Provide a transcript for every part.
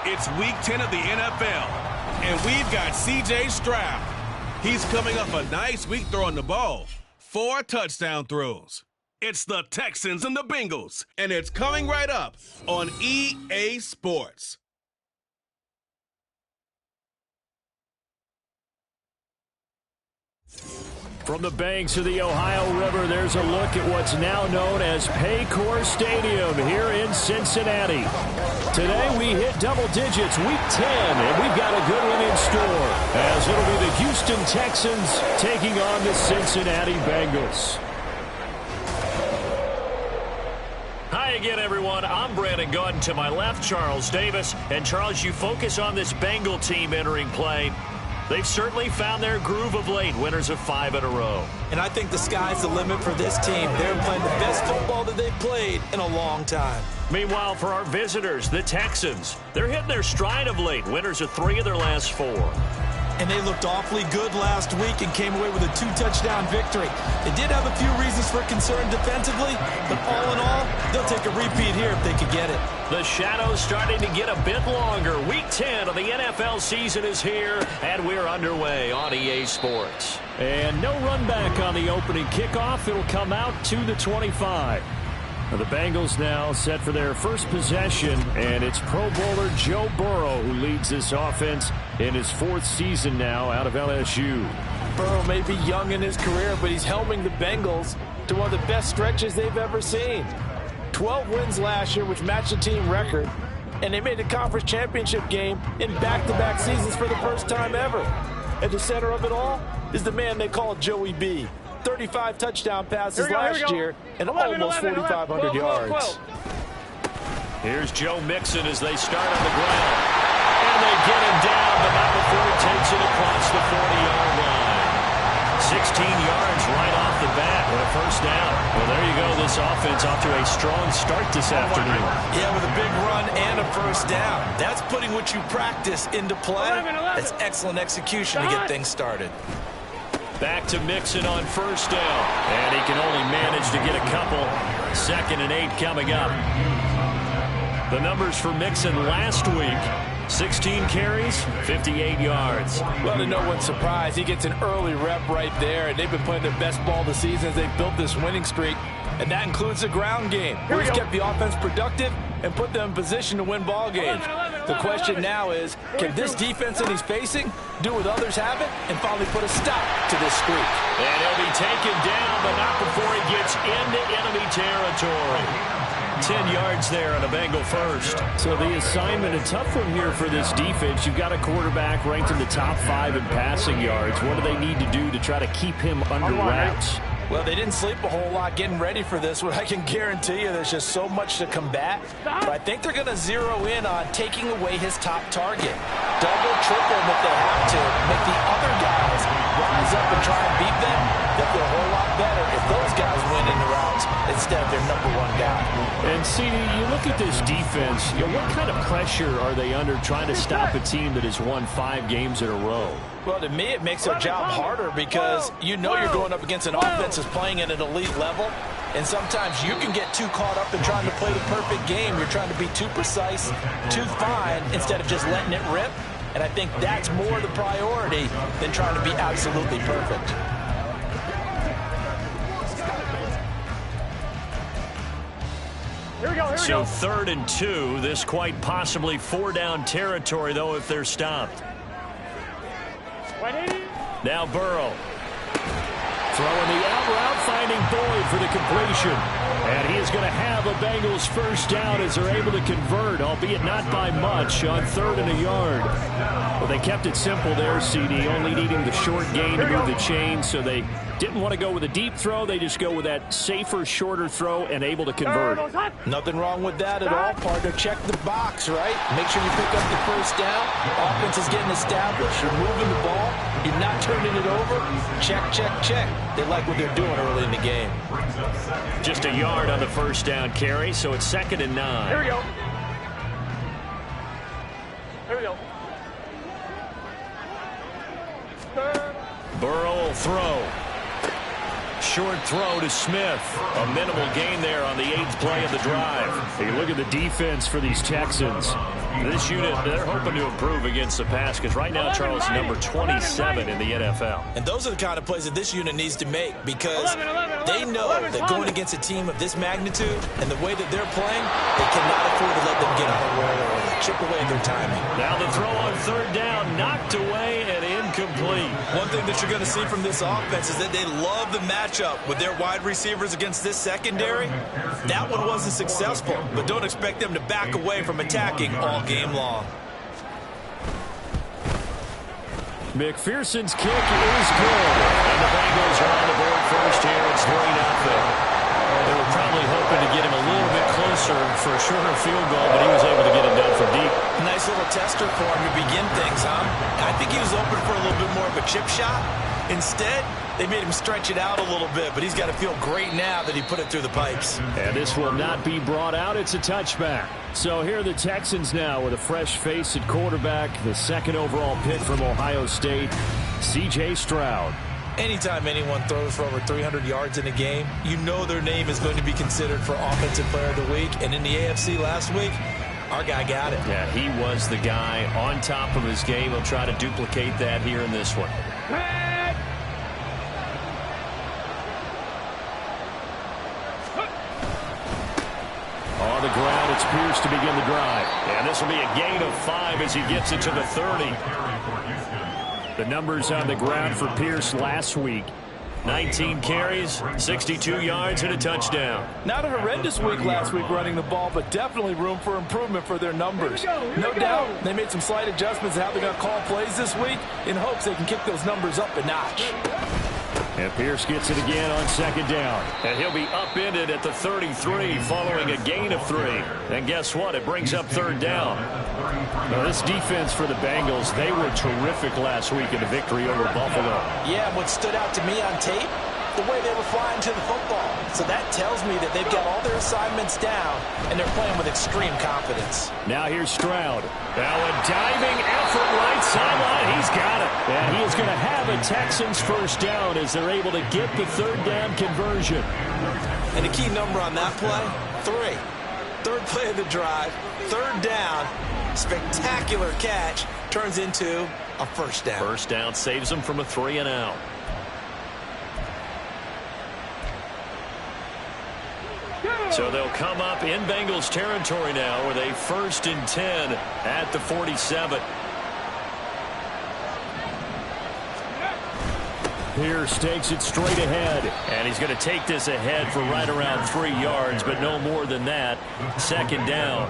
It's Week 10 of the NFL, and we've got C.J. Stroud. He's coming off a nice week throwing the ball. 4 touchdown throws. It's the Texans and the Bengals, and it's coming right up on EA Sports. From the banks of the Ohio River, there's a look at what's now known as Paycor Stadium here in Cincinnati. Today we hit double digits, Week 10, and we've got a good one in store, as it'll be the Houston Texans taking on the Cincinnati Bengals. Hi again, everyone. I'm Brandon Gautin. To my left, Charles Davis. And Charles, you focus on this Bengal team entering play. They've certainly found their groove of late, winners of 5 in a row. And I think the sky's the limit for this team. They're playing the best football that they've played in a long time. Meanwhile, for our visitors, the Texans, they're hitting their stride of late, winners of 3 of their last 4. And they looked awfully good last week and came away with a 2-touchdown victory. They did have a few reasons for concern defensively, but all in all, they'll take a repeat here if they could get it. The shadow's starting to get a bit longer. Week 10 of the NFL season is here, and we're underway on EA Sports. And no run back on the opening kickoff. It'll come out to the 25. The Bengals now set for their first possession, and it's Pro Bowler Joe Burrow who leads this offense in his 4th season now out of LSU. Burrow may be young in his career, but he's helming the Bengals to one of the best stretches they've ever seen. 12 wins last year, which matched the team record, and they made the conference championship game in back-to-back seasons for the first time ever. At the center of it all is the man they call Joey B. 35 touchdown passes last year and almost 4,500 yards. Here's Joe Mixon as they start on the ground. And they get him down, but not before he takes it across the 40-yard line. 16 yards right off the bat with a first down. Well, there you go. This offense off to a strong start this afternoon. Yeah, with a big run and a first down. That's putting what you practice into play. That's excellent execution to get things started. Back to Mixon on first down. And he can only manage to get a couple. 2nd and 8 coming up. The numbers for Mixon last week: 16 carries, 58 yards. Well, to no one's surprise, he gets an early rep right there, and they've been playing their best ball this season as they've built this winning streak. And that includes the ground game, where he's kept the offense productive and put them in position to win ball games. The question now is, can this defense that he's facing do what others haven't and finally put a stop to this streak? And he'll be taken down, but not before he gets into enemy territory. 10 yards there on a Bengal first. So the assignment, a tough one here for this defense. You've got a quarterback ranked in the top 5 in passing yards. What do they need to do to try to keep him under wraps? Well, they didn't sleep a whole lot getting ready for this one. I can guarantee you there's just so much to combat. But I think they're going to zero in on taking away his top target. Double, triple him if they have to. Make the other guys rise up and try and beat them. They'll feel a whole lot better if those guys win in the routes instead of their number 1 guy. And, CD, you look at this defense, what kind of pressure are they under trying to stop a team that has won 5 games in a row? Well, to me, it makes their job harder because you know you're going up against an offense that's playing at an elite level, and sometimes you can get too caught up in trying to play the perfect game. You're trying to be too precise, too fine, instead of just letting it rip, and I think that's more the priority than trying to be absolutely perfect. Here we go. So 3rd and 2, this quite possibly 4-down territory, though, if they're stopped. Now Burrow. Throwing the out route, finding Boyd for the completion. And he is going to have a Bengals first down as they're able to convert, albeit not by much, on 3rd and a yard. Well, they kept it simple there, CD, only needing the short gain to move the chain, so they didn't want to go with a deep throw. They just go with that safer, shorter throw and able to convert. Nothing wrong with that at all, partner. Check the box, right? Make sure you pick up the first down. Offense is getting established. You're moving the ball. You're not turning it over. Check, check, check. They like what they're doing early in the game. Just a yard on the first down carry, so it's 2nd and 9. Here we go. Here we go. Burrow will throw. Short throw to Smith. A minimal gain there on the 8th play of the drive. You look at the defense for these Texans. This unit, they're hoping to improve against the pass because right now, Charles, number 27 in the NFL. And those are the kind of plays that this unit needs to make because they know that going against a team of this magnitude and the way that they're playing, they cannot afford to let them get on a roll or chip away at their timing. Now the throw on 3rd down, knocked away and incomplete. One thing that you're going to see from this offense is that they love the matchup with their wide receivers against this secondary. That one wasn't successful, but don't expect them to back away from attacking all game long. McPherson's kick is good. And the Bengals are on the board first here. It's 3-0. They were probably hoping to get him a little bit closer for a shorter field goal, but he was able to get it done from deep. Nice little tester for him to begin things, huh? I think he was open for a little bit more of a chip shot. Instead, they made him stretch it out a little bit, but he's got to feel great now that he put it through the pipes. And this will not be brought out. It's a touchback. So here are the Texans now with a fresh face at quarterback, the 2nd overall pick from Ohio State, C.J. Stroud. Anytime anyone throws for over 300 yards in a game, you know their name is going to be considered for Offensive Player of the Week. And in the AFC last week, our guy got it. Yeah, he was the guy on top of his game. He'll try to duplicate that here in this one. On the ground, it's Pierce to begin the drive. And this will be a gain of 5 as he gets it to the 30. The numbers on the ground for Pierce last week. 19 carries, 62 yards, and a touchdown. Not a horrendous week last week running the ball, but definitely room for improvement for their numbers. No doubt they made some slight adjustments to how they're going to call plays this week in hopes they can kick those numbers up a notch. And Pierce gets it again on 2nd down. And he'll be upended at the 33 following a gain of 3. And guess what? It brings up 3rd down. Now, this defense for the Bengals, they were terrific last week in the victory over Buffalo. Yeah, what stood out to me on tape, the way they were flying to the football. So that tells me that they've got all their assignments down, and they're playing with extreme confidence. Now here's Stroud. Now a diving effort right sideline. He's got it. And he is going to have a Texans first down as they're able to get the 3rd down conversion. And the key number on that play, 3. 3rd play of the drive, 3rd down, spectacular catch, turns into a first down. First down saves them from a 3-and-out. So they'll come up in Bengals territory now with a 1st and 10 at the 47. Pierce takes it straight ahead. And he's going to take this ahead for right around 3 yards, but no more than that. 2nd down.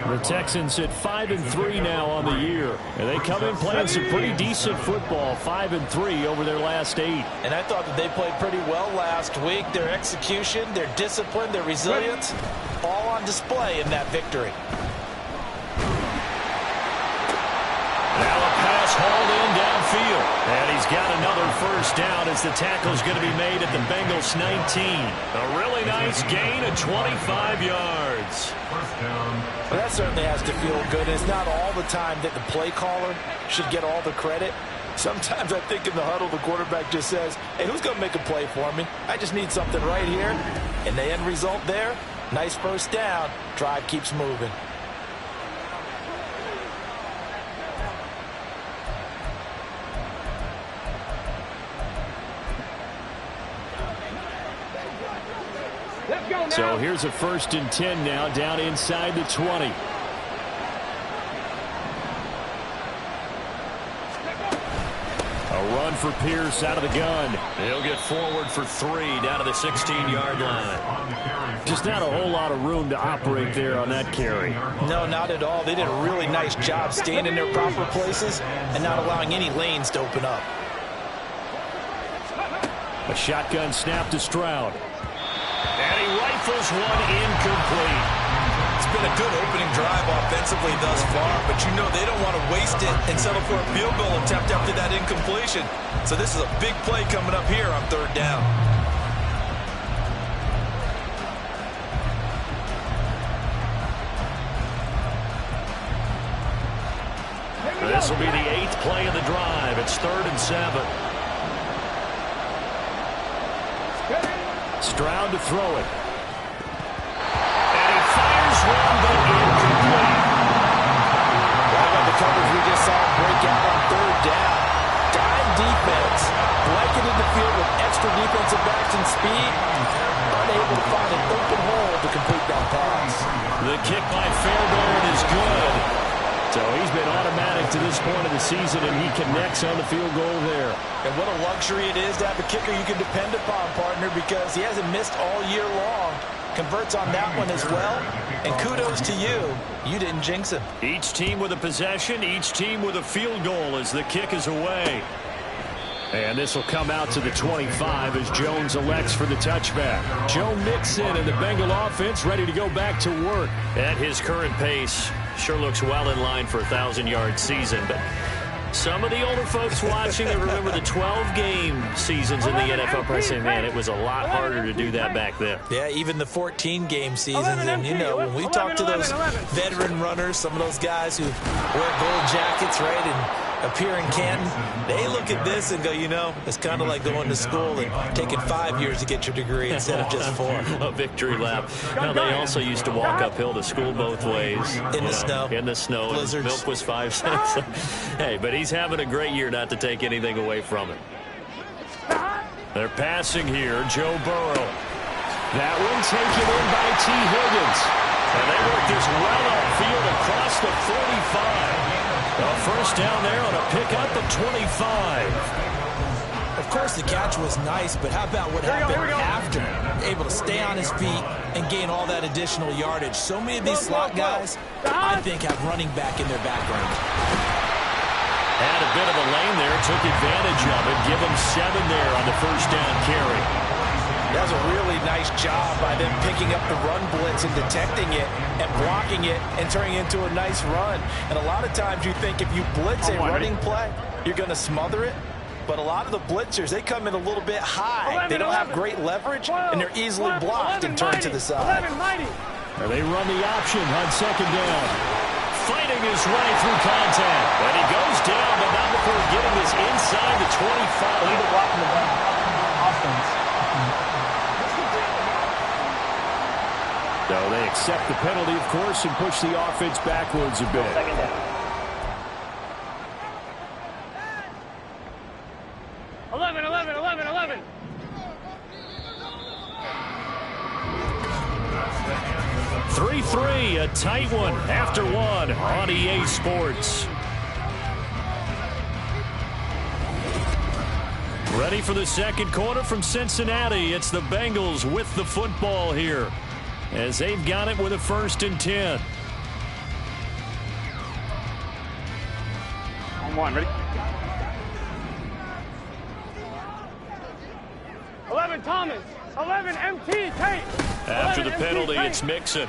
The Texans hit 5-3 now on the year. And they come in playing some pretty decent football, 5-3 over their last 8. And I thought that they played pretty well last week. Their execution, their discipline, their resilience, all on display in that victory. Now a pass hauled in downfield. And he's got another first down as the tackle's going to be made at the Bengals 19. A really nice gain of 25 yards. Well, that certainly has to feel good. It's not all the time that the play caller should get all the credit. Sometimes I think in the huddle the quarterback just says, hey, who's going to make a play for me? I just need something right here. And the end result there, nice first down. Drive keeps moving. So here's a 1st and 10 now down inside the 20. A run for Pierce out of the gun. He'll get forward for 3 down to the 16-yard line. Just not a whole lot of room to operate there on that carry. No, not at all. They did a really nice job staying in their proper places and not allowing any lanes to open up. A shotgun snap to Stroud. And he rifles one incomplete. It's been a good opening drive offensively thus far, but you know they don't want to waste it and settle for a field goal attempt after that incompletion. So this is a big play coming up here on 3rd down. This will be the 8th play of the drive. It's 3rd and 7. Stroud to throw it. And he fires one, but incomplete. Right on the coverage we just saw break out on 3rd down. Dime defense. Blanketed the field with extra defensive backs and speed. Unable to find an open hole to complete that pass. The kick by Fairbairn is good. So he's been automatic to this point of the season, and he connects on the field goal there. And what a luxury it is to have a kicker you can depend upon, partner, because he hasn't missed all year long. Converts on that one as well. And kudos to you. You didn't jinx him. Each team with a possession, each team with a field goal as the kick is away. And this will come out to the 25 as Jones elects for the touchback. Joe Mixon and the Bengal offense ready to go back to work. At his current pace, sure looks well in line for a 1,000-yard season. But some of the older folks watching that remember the 12-game seasons in the NFL probably say, man, it was a lot harder to do that back then. Yeah, even the 14-game seasons. And, you know, when we talk to those veteran runners, some of those guys who wear gold jackets, right, and appear in Canton, they look at this and go, you know, it's kind of like going to school and taking 5 years to get your degree instead of just 4. A victory lap. Now, they also used to walk uphill to school both ways. In the snow. In the snow. Blizzards. Milk was 5 cents. Hey, but he's having a great year, not to take anything away from it. They're passing here. Joe Burrow. That one taken in by T. Higgins. And they work this well upfield across the 45. A first down there on a pickup of 25. Of course, the catch was nice, but how about what happened after? Able to stay on his feet and gain all that additional yardage. So many of these slot guys, I think, have running back in their background. Had a bit of a lane there, took advantage of it. Give him 7 there on the first down carry. That was a really nice job by them picking up the run blitz and detecting it and blocking it and turning it into a nice run. And a lot of times you think if you blitz a running play, you're going to smother it. But a lot of the blitzers, they come in a little bit high. They don't have great leverage, and they're easily blocked and turned to the side. They run the option on 2nd down. Fighting his way through contact. And he goes down, but not before getting this inside the 25. So they accept the penalty, of course, and push the offense backwards a bit. 2nd down. 11. 3-3, a tight one after one on EA Sports. Ready for the second quarter from Cincinnati. It's the Bengals with the football here, as they've got it with a 1st and 10. On 1, ready? 11 Thomas, 11 MT Tate. After the penalty, it's Mixon.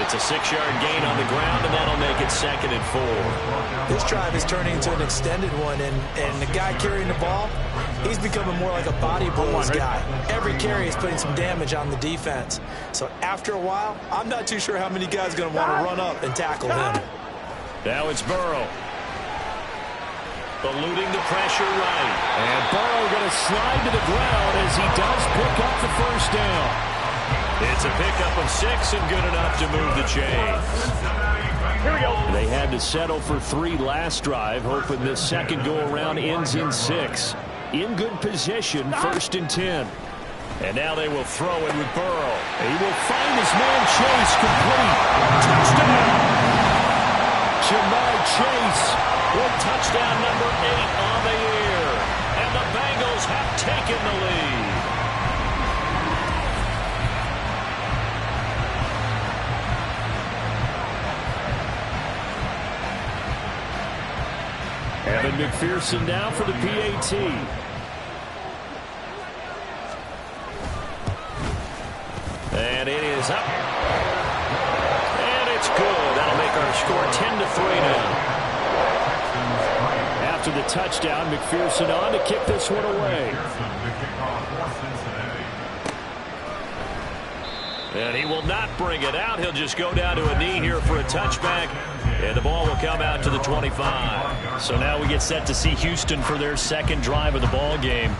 It's a 6-yard gain on the ground, and that'll make it 2nd and 4. This drive is turning into an extended one, and the guy carrying the ball, he's becoming more like a body blows guy. Every carry is putting some damage on the defense. So after a while, I'm not too sure how many guys are going to want to run up and tackle him. Now it's Burrow. Eluding the pressure right. And Burrow going to slide to the ground as he does pick up the first down. It's a pickup of 6 and good enough to move the chains. Here we go. They had to settle for 3 last drive, hoping this second go-around ends in 6. In good position, 1st and 10. And now they will throw it with Burrow. He will find his man Chase complete. Touchdown! Jamar Chase with touchdown number 8 on the year. And the Bengals have taken the lead. Evan McPherson now for the PAT. And it is up. And it's good. That'll make our score 10-3 now. After the touchdown, McPherson on to kick this one away. And he will not bring it out. He'll just go down to a knee here for a touchback. And the ball will come out to the 25. So now we get set to see Houston for their second drive of the ball game.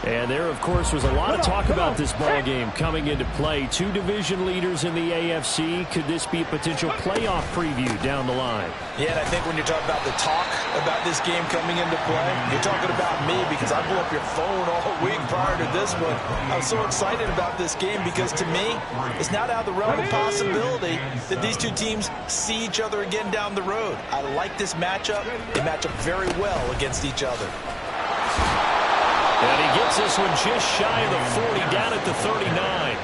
And there, of course, was a lot of talk about this ball game coming into play. Two division leaders in the AFC. Could this be a potential playoff preview down the line? Yeah, and I think when you're talking about the talk about this game coming into play, you're talking about me because I blew up your phone all week prior to this one. I was so excited about this game because, to me, it's not out of the realm of possibility that these two teams see each other again down the road. I like this matchup. They match up very well against each other. And he gets this one just shy of the 40, down at the 39.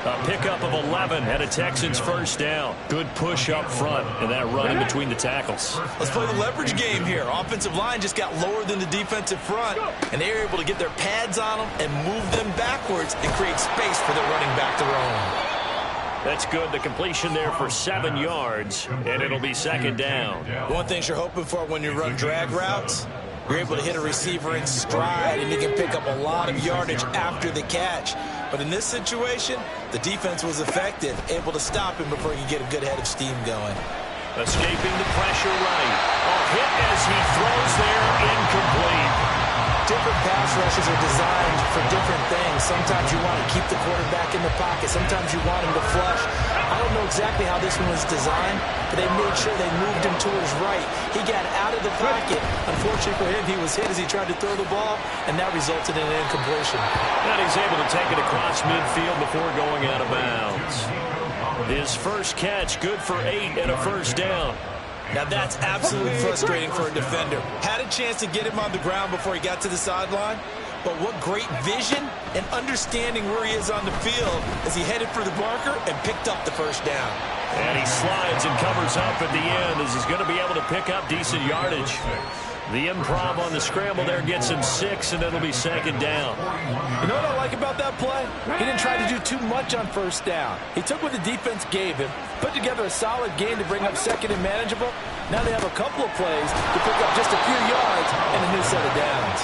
A pickup of 11 and a Texans first down. Good push up front and that run in between the tackles. Let's play the leverage game here. Offensive line just got lower than the defensive front, and they were able to get their pads on them and move them backwards and create space for their running back to roam. That's good. The completion there for 7 yards, and it'll be second down. One thing you're hoping for when you run drag routes, you're able to hit a receiver in stride, and you can pick up a lot of yardage after the catch. But in this situation, the defense was effective, able to stop him before he could get a good head of steam going. Escaping the pressure right. A hit as he throws there, incomplete. Different pass rushes are designed for different things. Sometimes you want to keep the quarterback in the pocket. Sometimes you want him to flush. I don't know exactly how this one was designed, but they made sure they moved him to his right. He got out of the pocket. Unfortunately for him, he was hit as he tried to throw the ball, and that resulted in an incompletion. And he's able to take it across midfield before going out of bounds. His first catch, good for 8 and a first down. Now that's absolutely frustrating for a defender. Had a chance to get him on the ground before he got to the sideline, but what great vision and understanding where he is on the field as he headed for the marker and picked up the first down. And he slides and covers up at the end as he's going to be able to pick up decent yardage. The improv on the scramble there gets him 6, and it'll be second down. You know what I like about that play? He didn't try to do too much on first down. He took what the defense gave him, put together a solid game to bring up second and manageable. Now they have a couple of plays to pick up just a few yards and a new set of downs.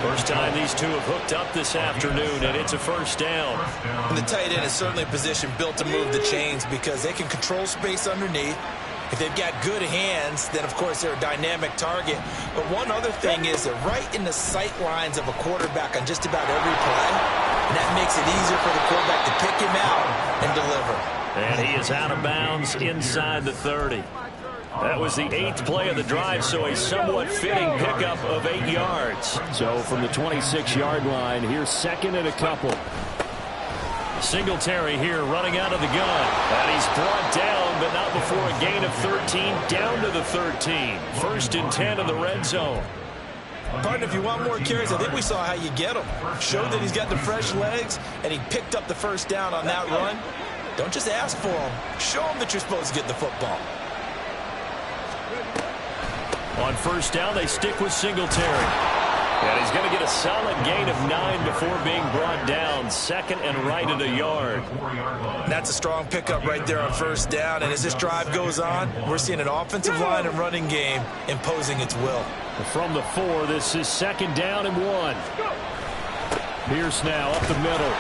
First time these two have hooked up this afternoon, and it's a first down. And the tight end is certainly a position built to move the chains because they can control space underneath. If they've got good hands, then, of course, they're a dynamic target. But one other thing is they're right in the sight lines of a quarterback on just about every play. And that makes it easier for the quarterback to pick him out and deliver. And he is out of bounds inside the 30. That was the 8th play of the drive, so a somewhat fitting pickup of 8 yards. So from the 26-yard line, here's second and a couple. Singletary here running out of the gun. And he's brought down, but not before a gain of 13, down to the 13. First and 10 in the red zone. Partner, if you want more carries, I think we saw how you get him. Showed that he's got the fresh legs, and he picked up the first down on that run. Don't just ask for him. Show him that you're supposed to get the football. On first down, they stick with Singletary. And he's going to get a solid gain of 9 before being brought down. Second and right at a yard. That's a strong pickup right there on first down. And as this drive goes on, we're seeing an offensive line and running game imposing its will. From the 4, this is second down and 1. Pierce now up the middle.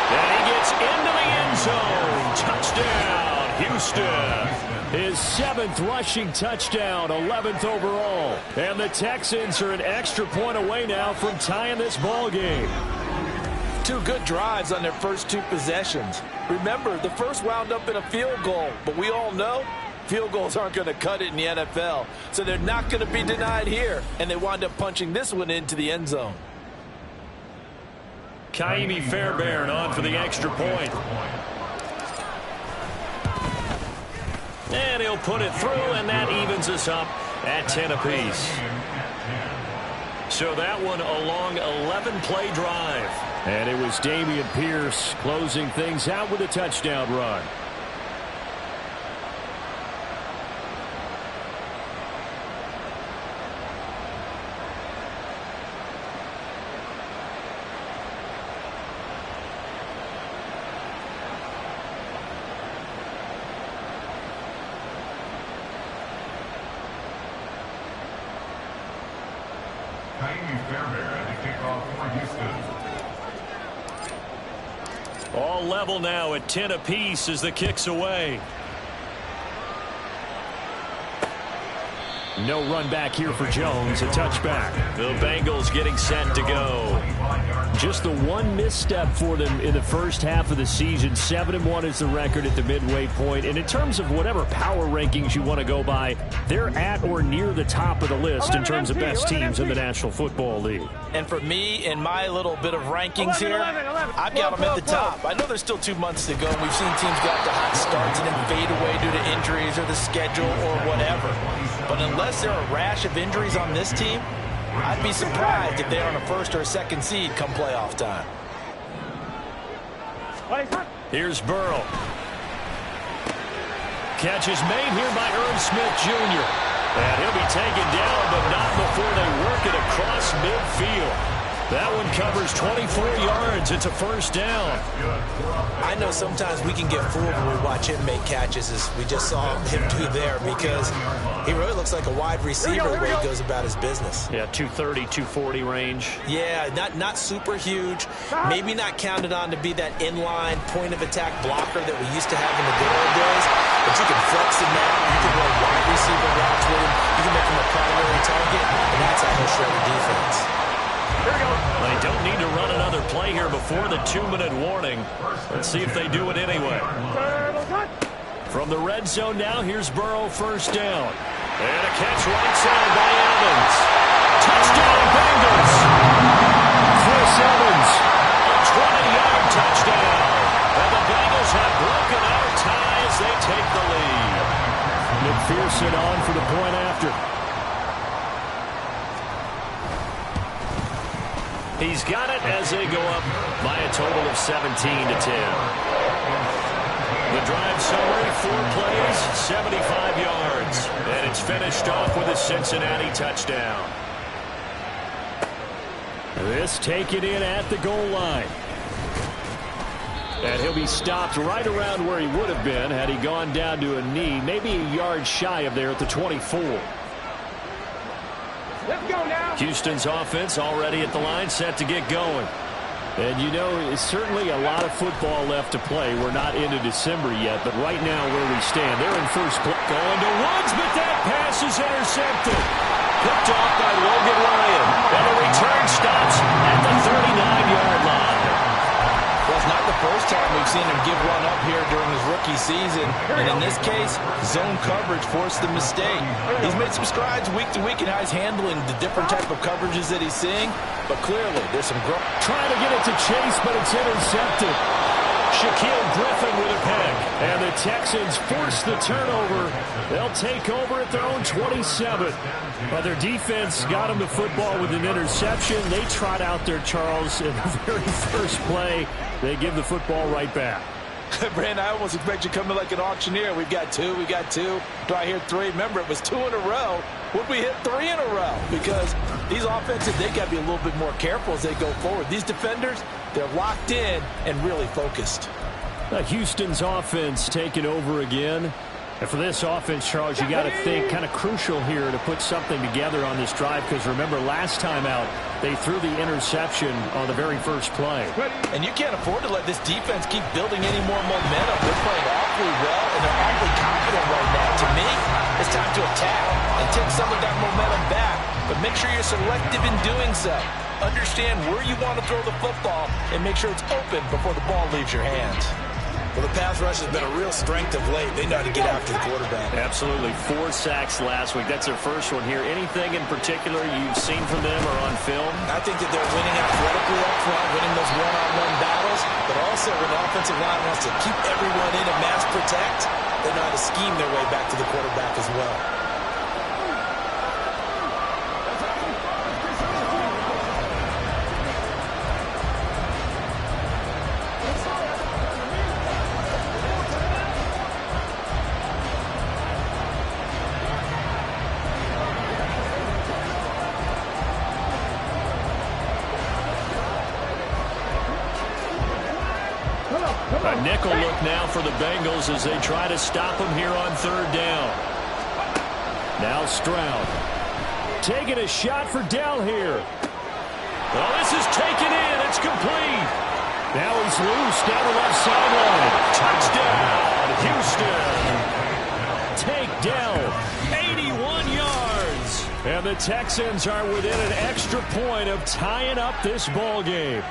And he gets into the end zone. Touchdown, Houston. His 7th rushing touchdown, 11th overall. And the Texans are an extra point away now from tying this ball game. 2 good drives on their first 2 possessions. Remember, the first wound up in a field goal, but we all know field goals aren't going to cut it in the NFL. So they're not going to be denied here, and they wind up punching this one into the end zone. Kaimi Fairbairn on for the extra point. And he'll put it through, and that evens us up at 10 apiece. So that one a long 11-play drive. And it was Dameon Pierce closing things out with a touchdown run. All level now at 10 apiece as the kick's away. No run back here for Jones, a touchback. The Bengals getting set to go. Just the one misstep for them in the first half of the season. 7-1 is the record at the midway point. And in terms of whatever power rankings you want to go by, they're at or near the top of the list in terms of best teams in the National Football League. And for me, in my little bit of rankings here, I've got them at the top. I know there's still 2 months to go, and we've seen teams go out to hot starts and then fade away due to injuries or the schedule or whatever. But unless there are a rash of injuries on this team, I'd be surprised if they're on a first or a second seed come playoff time. Here's Burrow. Catch is made here by Irv Smith Jr. And he'll be taken down, but not before they work it across midfield. That one covers 24 yards. It's a first down. I know sometimes we can get fooled when we watch him make catches, as we just saw him do there, because he really looks like a wide receiver the way he goes about his business. Yeah, 230, 240 range. Yeah, not super huge. Maybe not counted on to be that inline point-of-attack blocker that we used to have in the good old days. But you can flex him now. You can run wide receiver routes with him. You can make him a primary target, and that's how he'll shred the defense. They don't need to run another play here before the 2-minute warning. Let's see if they do it anyway. From the red zone now, here's Burrow, first down. And a catch right side by Evans. Touchdown, Bengals. Chris Evans, a 20-yard touchdown. And the Bengals have broken our tie as they take the lead. McPherson on for the point after. He's got it as they go up by a total of 17-10. The drive summary, 4 plays, 75 yards. And it's finished off with a Cincinnati touchdown. This taken in at the goal line. And he'll be stopped right around where he would have been had he gone down to a knee, maybe a yard shy of there at the 24. Let's go now. Houston's offense already at the line, set to get going. And you know, it's certainly a lot of football left to play. We're not into December yet, but right now where we stand, they're in first place. Going to Woods, but that pass is intercepted. Picked off by Logan Ryan. And the return stops at the 39-yard line. Well, it's not the first time we've seen him give one up here during his rookie season. And in this case, zone coverage forced the mistake. He's made some strides week to week in how he's handling the different type of coverages that he's seeing. But clearly, there's some growth. Trying to get it to Chase, but it's intercepted. Shaquille Griffin with a pick. And the Texans force the turnover. They'll take over at their own 27. But their defense got them the football with an interception. They trot out there, Charles, in the very first play. They give the football right back. Brandon, I almost expect you to come in like an auctioneer. We've got 2, we got 2. Do I hear 3? Remember, it was 2 in a row. Would we hit 3 in a row? Because these offenses, they got to be a little bit more careful as they go forward. These defenders, they're locked in and really focused. Houston's offense taking over again. And for this offense, Charles, you got to think kind of crucial here to put something together on this drive, because remember, last time out, they threw the interception on the very first play. And you can't afford to let this defense keep building any more momentum. They're playing awfully well, and they're awfully confident right now. To me, it's time to attack and take some of that momentum back. But make sure you're selective in doing so. Understand where you want to throw the football and make sure it's open before the ball leaves your hands. Well, the pass rush has been a real strength of late. They know how to get after the quarterback. Absolutely. 4 sacks last week. That's their first one here. Anything in particular you've seen from them or on film? I think that they're winning athletically up front, winning those one-on-one battles, but also when the offensive line wants to keep everyone in and mass protect, they know how to scheme their way back to the quarterback as well. A nickel look now for the Bengals as they try to stop him here on third down. Now Stroud. Taking a shot for Dell here. Well, this is taken in. It's complete. Now he's loose down the left sideline. Touchdown, Houston. Take Dell. 81 yards. And the Texans are within an extra point of tying up this ball game.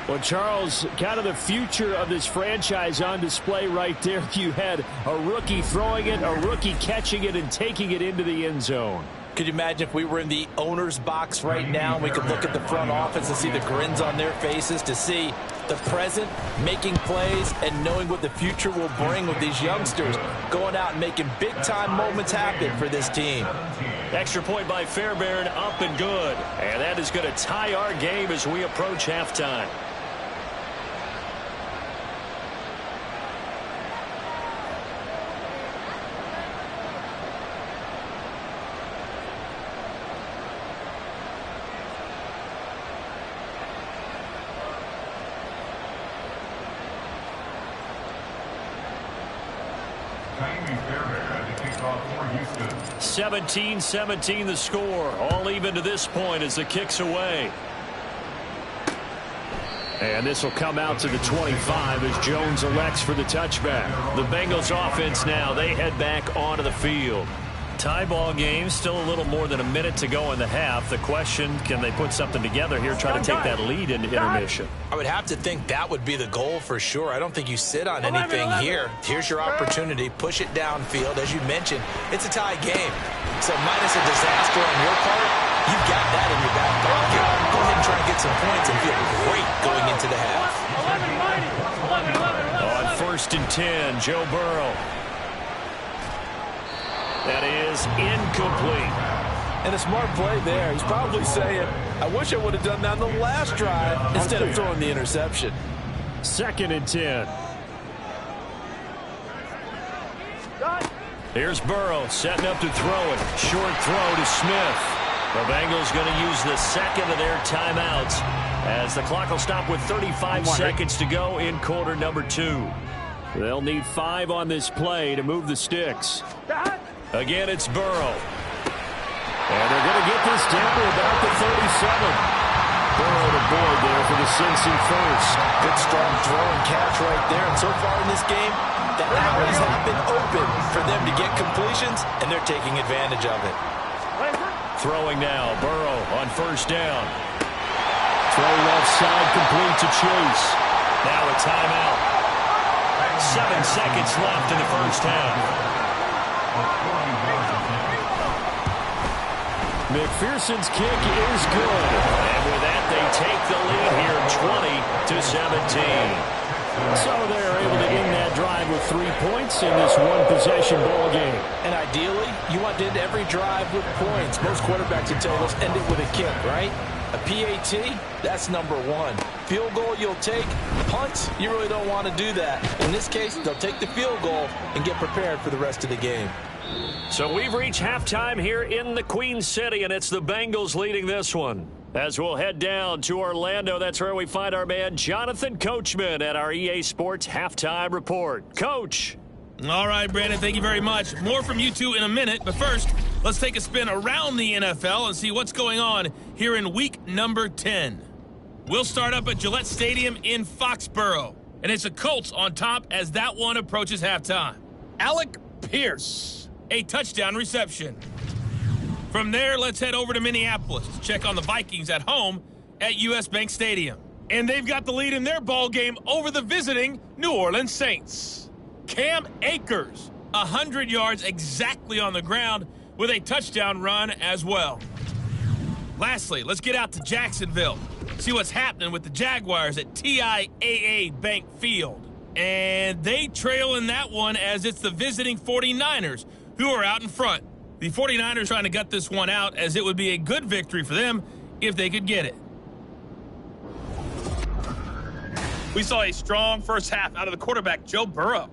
Well, Charles, kind of the future of this franchise on display right there. You had a rookie throwing it, a rookie catching it, and taking it into the end zone. Could you imagine if we were in the owner's box right now and we could look at the front office and see the grins on their faces, to see the present making plays and knowing what the future will bring with these youngsters going out and making big-time moments happen for this team. Extra point by Fairbairn, up and good. And that is going to tie our game as we approach halftime. Fairbairn to kick off for Houston. 17-17 the score. All even to this point as the kick's away. And this will come out to the 25 as Jones elects for the touchback. The Bengals offense now, they head back onto the field. Tie ball game, still a little more than a minute to go in the half. The question, can they put something together here, try to take that lead into intermission? I would have to think that would be the goal for sure. I don't think you sit on anything here. Here's your opportunity. Push it downfield. As you mentioned, it's a tie game. So minus a disaster on your part, you've got that in your back pocket. Go ahead and try to get some points and feel great going into the half. 11. On 1st and 10, Joe Burrow. That is incomplete. And a smart play there. He's probably saying, I wish I would have done that on the last drive instead of throwing the interception. 2nd and 10. Here's Burrow setting up to throw it. Short throw to Smith. The Bengals going to use the second of their timeouts as the clock will stop with 35 seconds to go in quarter number 2. They'll need 5 on this play to move the sticks. Again, it's Burrow. And they're going to get this down to about the 37. Burrow to board there for the Cincy first. Good strong throw and catch right there. And so far in this game, the alleys have been open for them to get completions, and they're taking advantage of it. Throwing now, Burrow on 1st down. Throw left side complete to Chase. Now a timeout. 7 seconds left in the first half. McPherson's kick is good. And with that, they take the lead here 20-17. So they're able to end that drive with 3 points in this one-possession ball game. And ideally, you want to end every drive with points. Most quarterbacks would tell us end it with a kick, right? A PAT, that's number 1. Field goal you'll take. Punts, you really don't want to do that. In this case, they'll take the field goal and get prepared for the rest of the game. So we've reached halftime here in the Queen City, and it's the Bengals leading this one. As we'll head down to Orlando, that's where we find our man Jonathan Coachman at our EA Sports Halftime Report. Coach. All right, Brandon, thank you very much. More from you two in a minute, but first, let's take a spin around the NFL and see what's going on here in week number 10. We'll start up at Gillette Stadium in Foxborough, and it's the Colts on top as that one approaches halftime. Alec Pierce, a touchdown reception. From there, let's head over to Minneapolis to check on the Vikings at home at US Bank Stadium. And they've got the lead in their ball game over the visiting New Orleans Saints. Cam Akers, 100 yards exactly on the ground with a touchdown run as well. Lastly, let's get out to Jacksonville, see what's happening with the Jaguars at TIAA Bank Field. And they trail in that one as it's the visiting 49ers who are out in front. The 49ers trying to gut this one out as it would be a good victory for them if they could get it. We saw a strong first half out of the quarterback, Joe Burrow.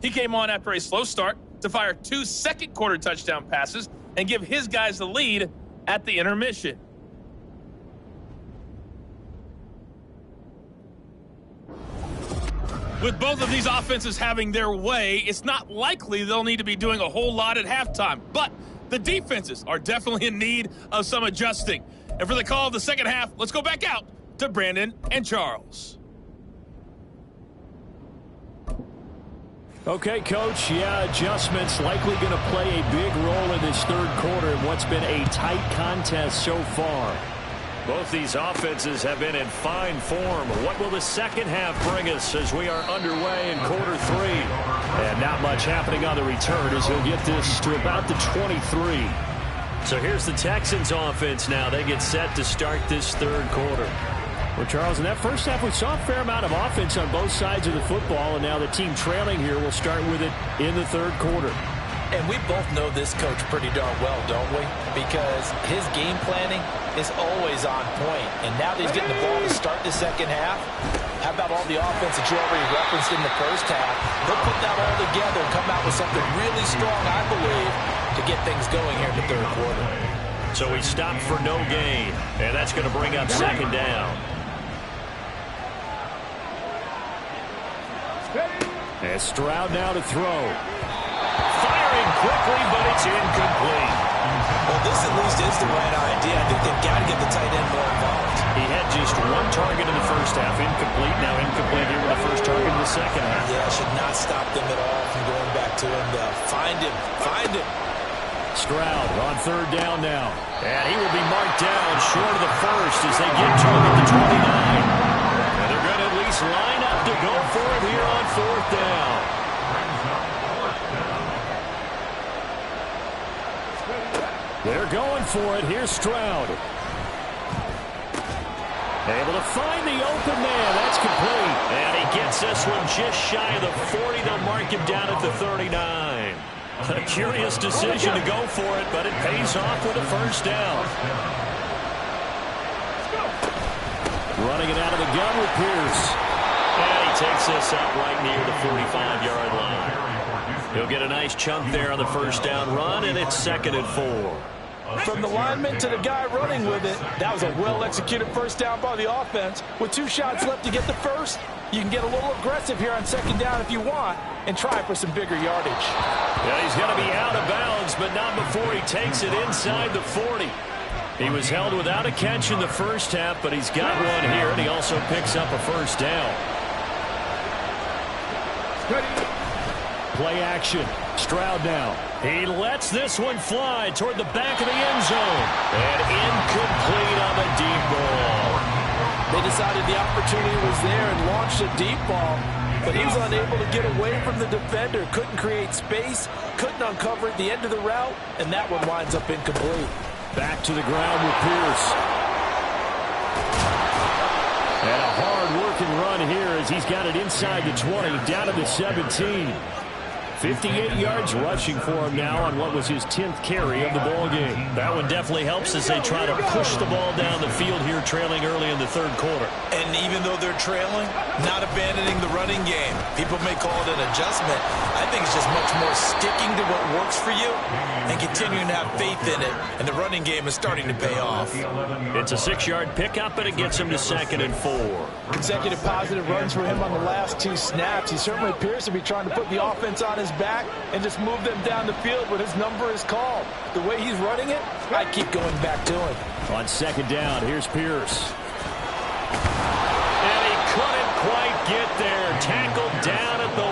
He came on after a slow start to fire 2 second-quarter touchdown passes and give his guys the lead at the intermission. With both of these offenses having their way, it's not likely they'll need to be doing a whole lot at halftime. But the defenses are definitely in need of some adjusting. And for the call of the second half, let's go back out to Brandon and Charles. Okay, Coach, adjustments likely going to play a big role in this third quarter in what's been a tight contest so far. Both these offenses have been in fine form. What will the second half bring us as we are underway in quarter three? And not much happening on the return as he'll get this to about the 23. So here's the Texans offense now. They get set to start this third quarter. Well, Charles, in that first half, we saw a fair amount of offense on both sides of the football, and now the team trailing here will start with it in the third quarter. And we both know this coach pretty darn well, don't we? Because his game planning is always on point. And now that he's getting the ball to start the second half, how about all the offense that you already referenced in the first half? He'll put that all together and come out with something really strong, I believe, to get things going here in the third quarter. So he stopped for no gain, and that's going to bring up second down. And Stroud now to throw. Firing quickly, but it's incomplete. Well, this at least is the right idea. I think they've got to get the tight end more involved. He had just one target in the first half, incomplete. Now incomplete here with the first target in the second half. Yeah, should not stop them at all from going back to him. Find him. Find him. Stroud on third down now. And he will be marked down short of the first as they get to him at the 29. And they're going to at least line up to go for it here on fourth down. They're going for it. Here's Stroud. Able to find the open man. That's complete. And he gets this one just shy of the 40. They'll mark him down at the 39. A curious decision to go for it, but it pays off with a first down. Running it out of the gun with Pierce. And he takes this up right near the 45-yard line. He'll get a nice chunk there on the first down run, and it's 2nd and 4. From the lineman to the guy running with it, that was a well-executed first down by the offense. With 2 shots left to get the first, you can get a little aggressive here on second down if you want and try for some bigger yardage. Yeah, he's going to be out of bounds, but not before he takes it inside the 40. He was held without a catch in the first half, but he's got one here, and he also picks up a first down. Play action. Stroud now. He lets this one fly toward the back of the end zone. And incomplete on the deep ball. They decided the opportunity was there and launched a deep ball, but he was unable to get away from the defender. Couldn't create space, couldn't uncover at the end of the route, and that one winds up incomplete. Back to the ground with Pierce. And a hard-working run here as he's got it inside the 20, down to the 17. 58 yards rushing for him now on what was his 10th carry of the ball game. That one definitely helps as they try to push the ball down the field here, trailing early in the third quarter. And even though they're trailing, not abandoning the running game. People may call it an adjustment. I think it's just much more sticking to what works for you and continuing to have faith in it. And the running game is starting to pay off. It's a 6-yard pickup, and it gets him to 2nd and 4. Consecutive positive runs for him on the last 2 snaps. He certainly appears to be trying to put the offense on his back and just move them down the field when his number is called. The way he's running it, I keep going back to him. On second down, here's Pierce. And he couldn't quite get there. Tackled down at the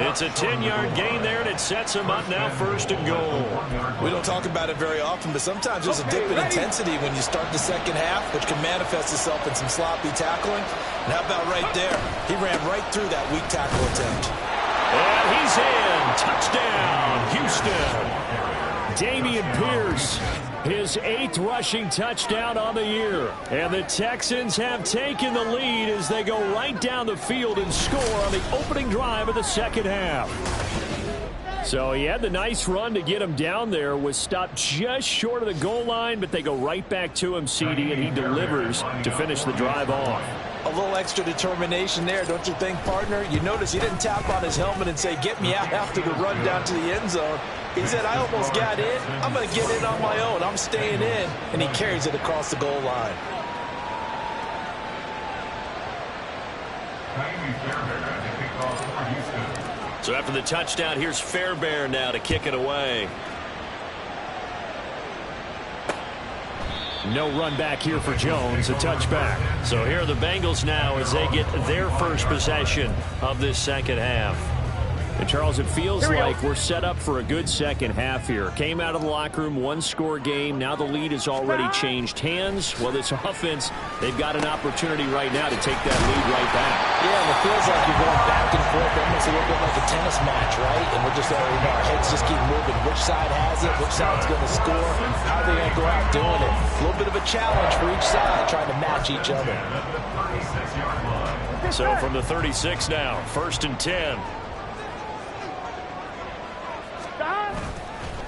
1. It's a 10-yard gain there, and it sets him up now 1st and goal. We don't talk about it very often, but sometimes there's a dip in intensity when you start the second half, which can manifest itself in some sloppy tackling. And how about right there? He ran right through that weak tackle attempt. And he's in. Touchdown, Houston. Dameon Pierce, his 8th rushing touchdown on the year. And the Texans have taken the lead as they go right down the field and score on the opening drive of the second half. So he had the nice run to get him down there, was stopped just short of the goal line, but they go right back to him, CD, and he delivers to finish the drive off. A little extra determination there, don't you think, partner? You notice he didn't tap on his helmet and say, get me out after the run down to the end zone. He said, I almost got in. I'm going to get in on my own. I'm staying in. And he carries it across the goal line. So after the touchdown, here's Fairbairn now to kick it away. No run back here for Jones, a touchback. So here are the Bengals now as they get their first possession of this second half. And Charles, it feels like we're set up for a good second half here. Came out of the locker room, one-score game. Now the lead has already changed hands. Well, this offense, they've got an opportunity right now to take that lead right back. Yeah, and it feels like you're going back and forth, almost a little bit like a tennis match, right? And we're just, our heads just keep moving. Which side has it? Which side's going to score? How are they going to go out doing it? A little bit of a challenge for each side, trying to match each other. So from the 36 now, 1st and 10.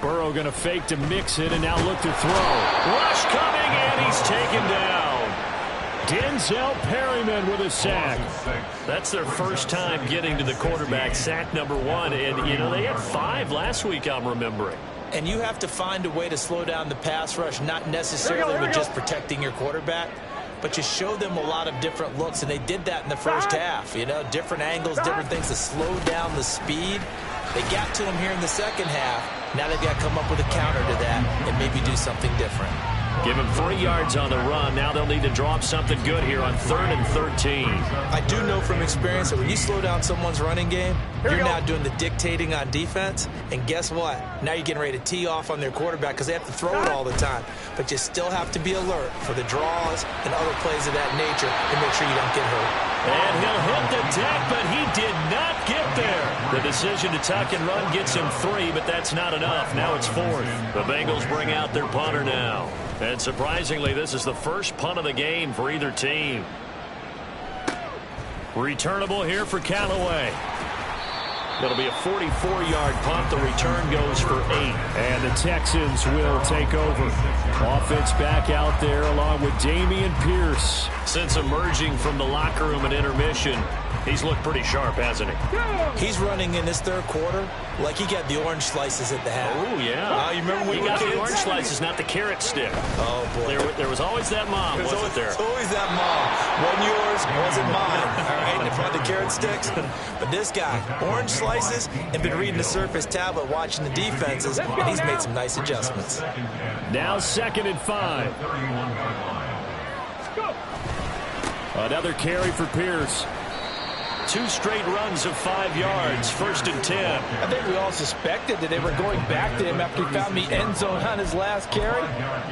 Burrow going to fake to mix it and now look to throw. Rush coming, and he's taken down. Denzel Perryman with a sack. That's their first time getting to the quarterback, sack number 1. And, you know, they had 5 last week, I'm remembering. And you have to find a way to slow down the pass rush, not necessarily with just protecting your quarterback, but you show them a lot of different looks, and they did that in the first half. You know, different angles, different things to slow down the speed. They got to him here in the second half. Now they've got to come up with a counter to that and maybe do something different. Give him 3 yards on the run. Now they'll need to draw up something good here on 3rd and 13. I do know from experience that when you slow down someone's running game, you're now doing the dictating on defense. And guess what? Now you're getting ready to tee off on their quarterback because they have to throw it all the time. But you still have to be alert for the draws and other plays of that nature to make sure you don't get hurt. And he'll hit the deck, but he did not get there. The decision to tuck and run gets him 3, but that's not enough. Now it's 4th. The Bengals bring out their punter now. And surprisingly, this is the first punt of the game for either team. Returnable here for Callaway. It'll be a 44-yard punt. The return goes for 8. And the Texans will take over. Offense back out there along with Dameon Pierce. Since emerging from the locker room at intermission, he's looked pretty sharp, hasn't he? He's running in this third quarter like he got the orange slices at the half. Oh, yeah. You remember when he we got kids? the orange slices, not the carrot stick. Oh, boy. There was always that mom, wasn't there? There's always that mom. Wasn't yours, wasn't mine. All right, in front of the carrot sticks. But this guy, orange slices, and been reading the Surface tablet, watching the defenses, and he's made some nice adjustments. Now 2nd and 5. Another carry for Pierce. 2 straight runs of 5 yards, 1st and 10. I think we all suspected that they were going back to him after he found the end zone on his last carry,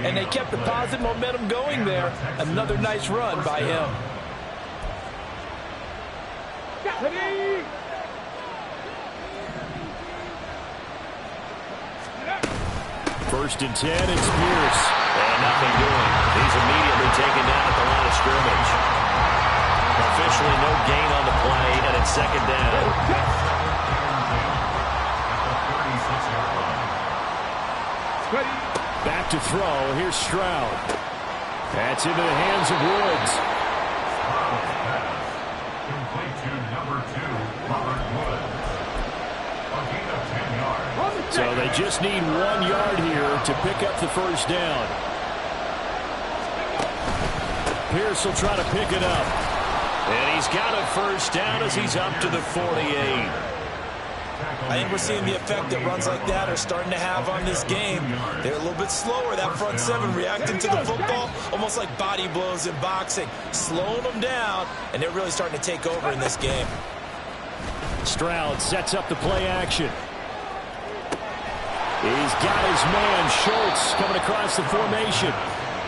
and they kept the positive momentum going there. Another nice run by him. First and 10, it's Pierce. And nothing doing. He's immediately taken down at the line of scrimmage. Officially no gain on the play, and it's 2nd down. Back to throw. Here's Stroud. That's into the hands of Woods. So they just need 1 yard here to pick up the first down. Pierce will try to pick it up. And he's got a first down as he's up to the 48. I think we're seeing the effect that runs like that are starting to have on this game. They're a little bit slower, that front 7 reacting to the football, almost like body blows in boxing, slowing them down, and they're really starting to take over in this game. Stroud sets up the play action. He's got his man, Schultz, coming across the formation.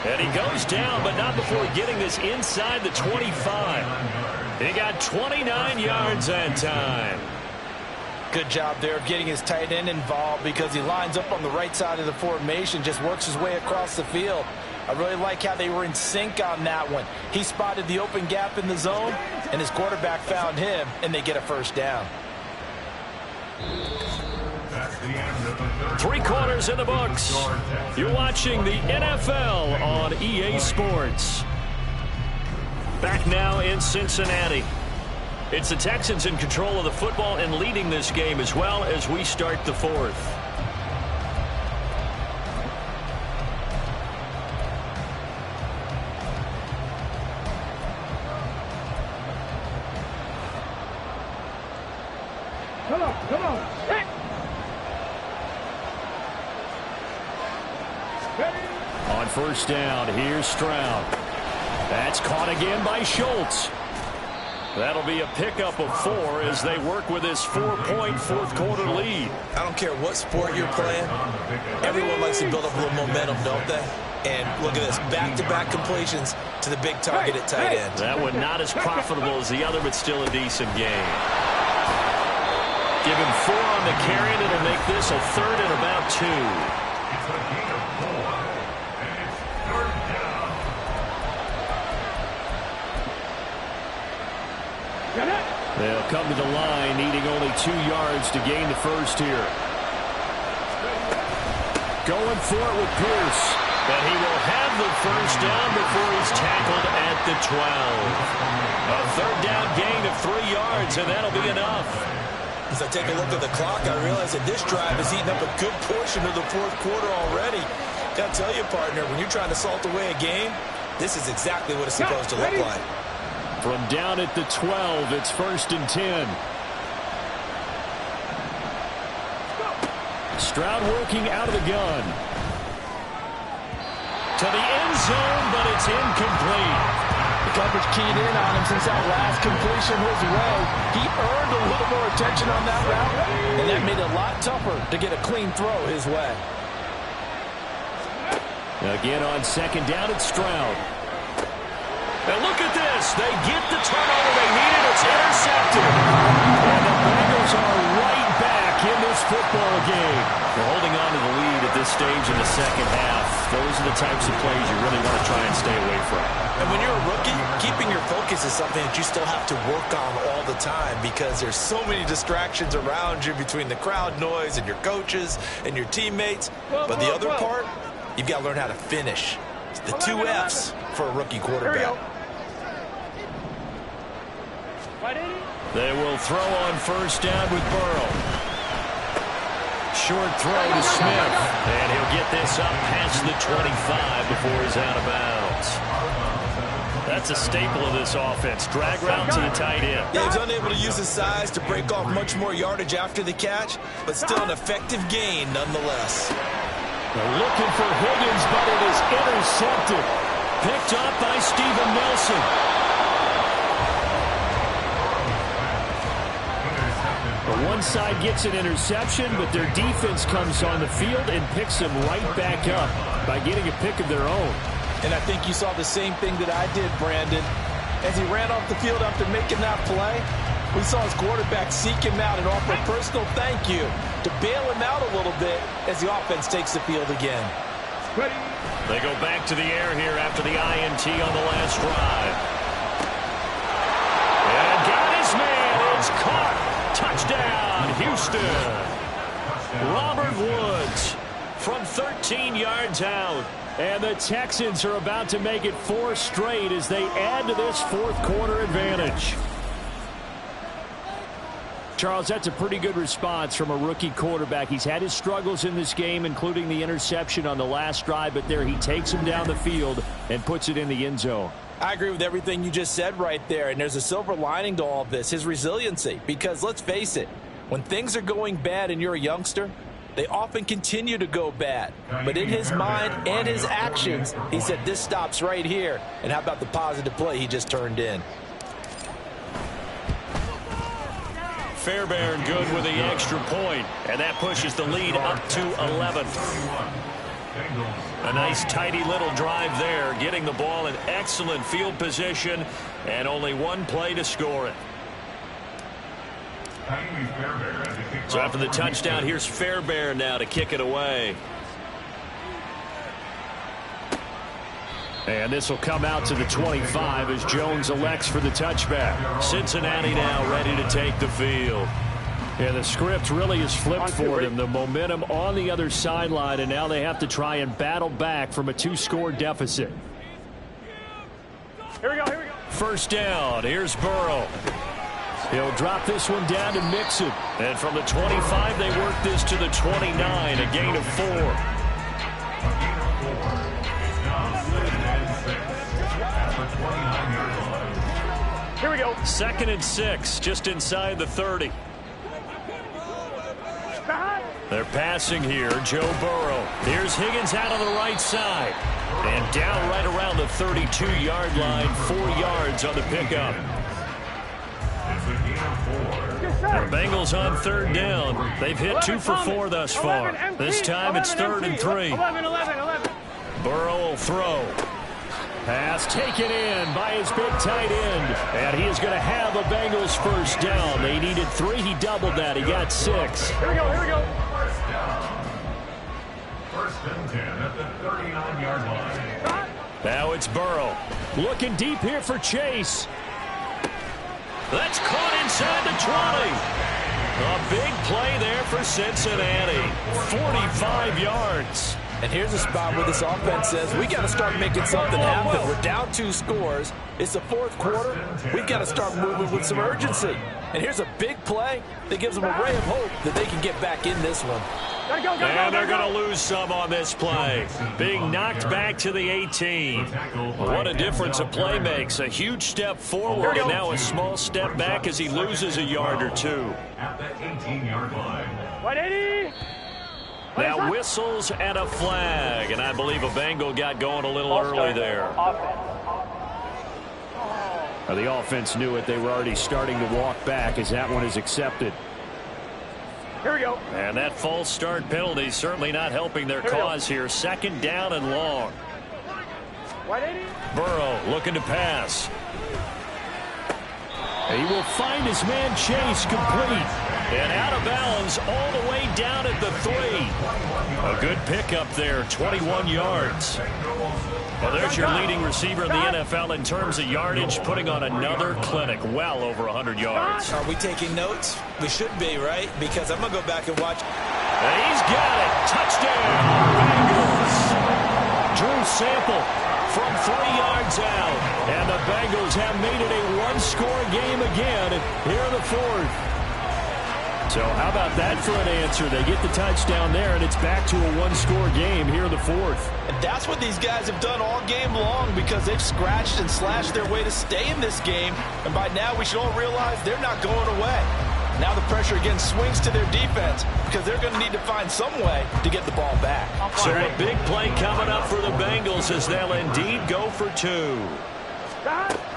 And he goes down, but not before getting this inside the 25. He got 29 yards that time. Good job there of getting his tight end involved because he lines up on the right side of the formation, just works his way across the field. I really like how they were in sync on that one. He spotted the open gap in the zone, and his quarterback found him, and they get a first down. 3 quarters in the books. You're watching the NFL on EA Sports. Back now in Cincinnati. It's the Texans in control of the football and leading this game as well as we start the 4th. Come on. Hit. On first down, here's Stroud. That's caught again by Schultz. That'll be a pickup of 4 as they work with this 4-point fourth-quarter lead. I don't care what sport you're playing. Everyone likes to build up a little momentum, don't they? And look at this, back-to-back completions to the big target at tight end. That one not as profitable as the other, but still a decent game. Give him 4 on the carry, and it'll make this a 3rd and about 2. It's a gain of 4, and it's 3rd down. They'll come to the line, needing only 2 yards to gain the first here. Going for it with Pierce. But he will have the first down before he's tackled at the 12. A 3rd down gain of 3 yards, and that'll be enough. As I take a look at the clock, I realize that this drive has eaten up a good portion of the fourth quarter already. Got to tell you, partner, when you're trying to salt away a game, this is exactly what it's supposed to look like. From down at the 12, it's 1st and 10. Stroud working out of the gun. To the end zone, but it's incomplete. The coverage keyed in on him since that last completion his way. He earned a little more attention on that route, and that made it a lot tougher to get a clean throw his way. Again on 2nd down, it's Stroud. And look at this. They get the turnover they needed. It's intercepted. And the Bengals are right back in this football game. They're holding on to the lead at this stage in the second half. Those are the types of plays you really want to try and stay away from. And when you're a rookie, keeping your focus is something that you still have to work on all the time because there's so many distractions around you between the crowd noise and your coaches and your teammates. But the other part, you've got to learn how to finish. It's the 2 F's for a rookie quarterback. They will throw on first down with Burrow. Short throw to Smith. And he'll get this up past the 25 before he's out of bounds. That's a staple of this offense. Drag route to the tight end. Yeah, he's unable to use his size to break off much more yardage after the catch, but still an effective gain nonetheless. They're looking for Higgins, but it is intercepted. Picked up by Steven Nelson. One side gets an interception, but their defense comes on the field and picks them right back up by getting a pick of their own. And I think you saw the same thing that I did, Brandon. As he ran off the field after making that play, we saw his quarterback seek him out and offer a personal thank you to bail him out a little bit as the offense takes the field again. They go back to the air here after the INT on the last drive. And got his man. It's caught. Touchdown, Houston. Robert Woods from 13 yards out. And the Texans are about to make it 4 straight as they add to this fourth quarter advantage. Charles, that's a pretty good response from a rookie quarterback. He's had his struggles in this game, including the interception on the last drive, but there he takes him down the field and puts it in the end zone. I agree with everything you just said right there, and there's a silver lining to all of this, his resiliency. Because let's face it, when things are going bad and you're a youngster, they often continue to go bad. But in his mind and his actions, he said this stops right here. And how about the positive play he just turned in? Fairbairn good with the extra point, and that pushes the lead up to 11. A nice tidy little drive there, getting the ball in excellent field position, and only one play to score it. So after the touchdown, here's Fairbairn now to kick it away. And this will come out to the 25 as Jones elects for the touchback. Cincinnati now ready to take the field. Yeah, the script really is flipped for them. The momentum on the other sideline, and now they have to try and battle back from a 2-score deficit. Here we go. First down, here's Burrow. He'll drop this one down to Mixon. And from the 25, they work this to the 29, a gain of 4. Here we go. 2nd and 6, just inside the 30. They're passing here. Joe Burrow. Here's Higgins out on the right side. And down right around the 32-yard line. 4 yards on the pickup. The Bengals on third down. They've hit 2 for 4 thus far. This time it's 3rd and 3. Burrow will throw. Pass taken in by his big tight end. And he is going to have a Bengals first down. They needed 3. He doubled that. He got 6. Here we go. First and 10 at the 39-yard line. Now it's Burrow. Looking deep here for Chase. That's caught inside the 20. A big play there for Cincinnati. 45 yards. And here's a spot where this offense says, we got to start making something happen. We're down 2 scores. It's the 4th quarter. We've got to start moving with some urgency. And here's a big play that gives them a ray of hope that they can get back in this one. And they're going to lose some on this play. Being knocked back to the 18. What a difference a play makes. A huge step forward and now a small step back as he loses a yard or 2. At the 18-yard line. 180. Now whistles and a flag. And I believe a Bengal got going a little early there. The offense knew it. They were already starting to walk back as that one is accepted. Here we go. And that false start penalty is certainly not helping their cause here. 2nd down and long. 180. Burrow looking to pass. He will find his man Chase complete. And out of bounds all the way down at the 3. A good pickup there, 21 yards. Well, there's your leading receiver in the NFL in terms of yardage, putting on another clinic, well over 100 yards. Are we taking notes? We should be, right? Because I'm going to go back and watch. And he's got it. Touchdown, Bengals. Drew Sample from 3 yards out. And the Bengals have made it a 1-score game again here in the 4th. So how about that for an answer? They get the touchdown there, and it's back to a 1-score game here in the 4th. And that's what these guys have done all game long because they've scratched and slashed their way to stay in this game. And by now we should all realize they're not going away. Now the pressure again swings to their defense because they're going to need to find some way to get the ball back. So a big play coming up for the Bengals as they'll indeed go for 2.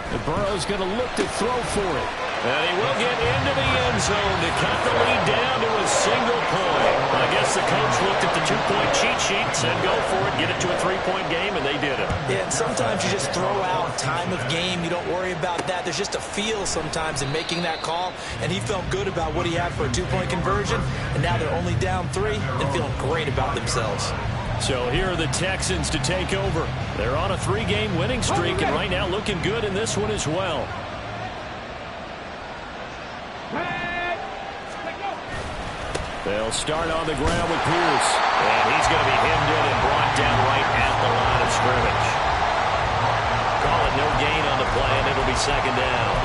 The Burrow's going to look to throw for it. And he will get into the end zone to cut the lead down to a single point. I guess the coach looked at the 2-point cheat sheet, said go for it, get it to a 3-point game, and they did it. Yeah, and sometimes you just throw out time of game. You don't worry about that. There's just a feel sometimes in making that call, and he felt good about what he had for a 2-point conversion, and now they're only down 3 and feeling great about themselves. So here are the Texans to take over. They're on a 3-game winning streak, and right now looking good in this one as well. They'll start on the ground with Pierce. And he's going to be hemmed in and brought down right at the line of scrimmage. Call it no gain on the play, and it'll be 2nd down.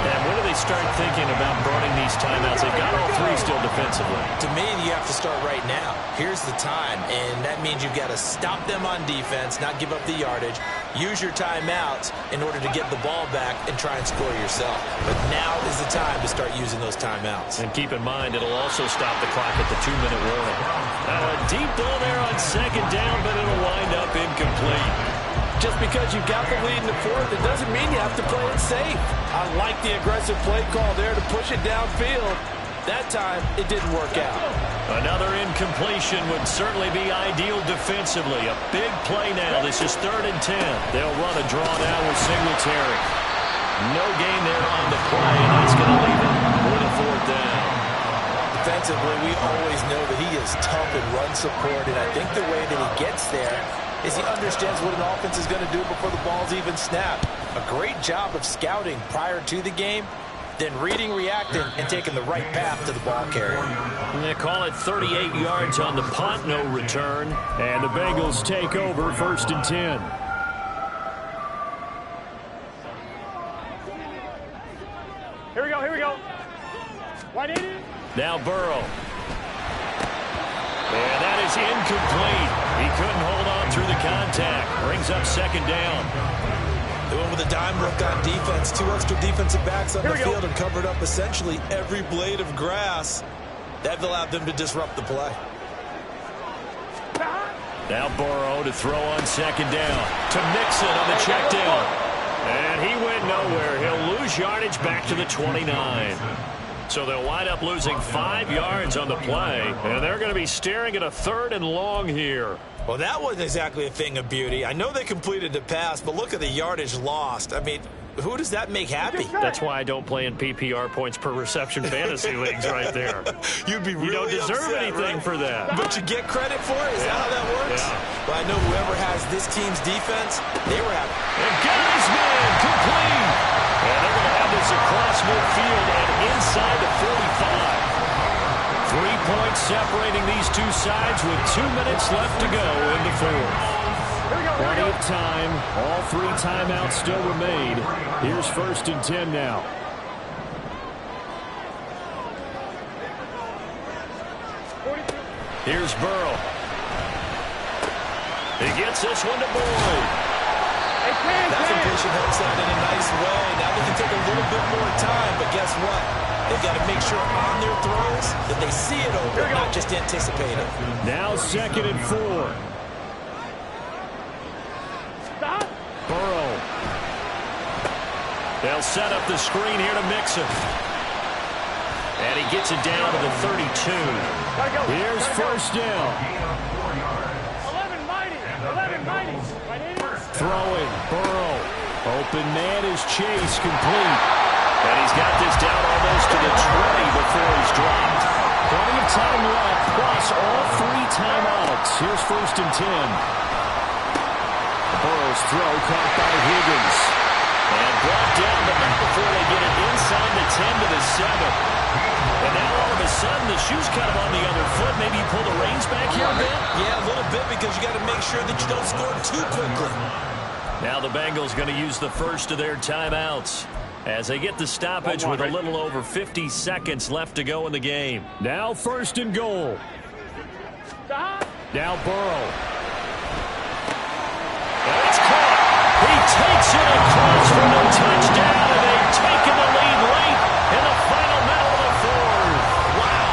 And when do they start thinking about burning these timeouts? They've got all 3 still defensively. To me, you have to start right now. Here's the time, and that means you've got to stop them on defense, not give up the yardage, use your timeouts in order to get the ball back and try and score yourself. But now is the time to start using those timeouts. And keep in mind, it'll also stop the clock at the 2-minute warning. Now a deep ball there on 2nd down, but it'll wind up incomplete. Just because you got the lead in the 4th, it doesn't mean you have to play it safe. I like the aggressive play call there to push it downfield. That time, it didn't work out. Another incompletion would certainly be ideal defensively. A big play now. This is 3rd and 10. They'll run a draw now with Singletary. No gain there on the play, and that's going to leave it with a 4th down. Defensively, we always know that he is tough in run support, and I think the way that he gets there is he understands what an offense is going to do before the ball's even snapped. A great job of scouting prior to the game, then reading, reacting, and taking the right path to the ball carrier. They call it 38 yards on the punt, no return. And the Bengals take over 1st and 10. Here we go. 180. Now Burrow. And that is incomplete. He couldn't hold on through the contact. Brings up 2nd down. They went with a dime look on defense. 2 extra defensive backs on the field and covered up essentially every blade of grass. That allowed them to disrupt the play. Now Burrow to throw on second down. To Mixon on the check down. And he went nowhere. He'll lose yardage back to the 29. So they'll wind up losing 5 yards on the play. And they're going to be staring at a 3rd and long here. Well, that wasn't exactly a thing of beauty. I know they completed the pass, but look at the yardage lost. I mean, who does that make happy? That's why I don't play in PPR points per reception fantasy leagues right there. You'd be really You don't deserve upset, anything right? for that. But you get credit for it? Is that how that works? Yeah. Well, I know whoever has this team's defense, they were happy. And Gaisman complete. And they're going to have this across midfield and inside the 45. 3 points separating these two sides with 2 minutes left to go in the fourth. Plenty of time. All 3 timeouts still remain. Here's 1st and 10 now. Here's Burrow. He gets this one to Boyd. That completion helps out in a nice way. Now they can take a little bit more time, but guess what? They've got to make sure on their throws that they see it open, not just anticipate it. Now 2nd and 4. Burrow. They'll set up the screen here to Mixon. And he gets it down to the 32. Here's 1st down. 11 mighty. Throwing. Burrow. Open man is Chase, complete. And he's got this down almost to the 20 before he's dropped. Plenty of time left, plus all 3 timeouts. Here's 1st and 10. Burrow's throw caught by Higgins. And brought down, but not before they get it inside the 10 to the 7. And now all of a sudden the shoe's kind of on the other foot. Maybe you pull the reins back here a bit? Yeah, a little bit, because you got to make sure that you don't score too quickly. Now the Bengals going to use the first of their timeouts as they get the stoppage with a little over 50 seconds left to go in the game. Now 1st and goal. Now Burrow. And it's caught. He takes it across for the touchdown, and they've taken the lead late in the final minute of the 4th. Wow.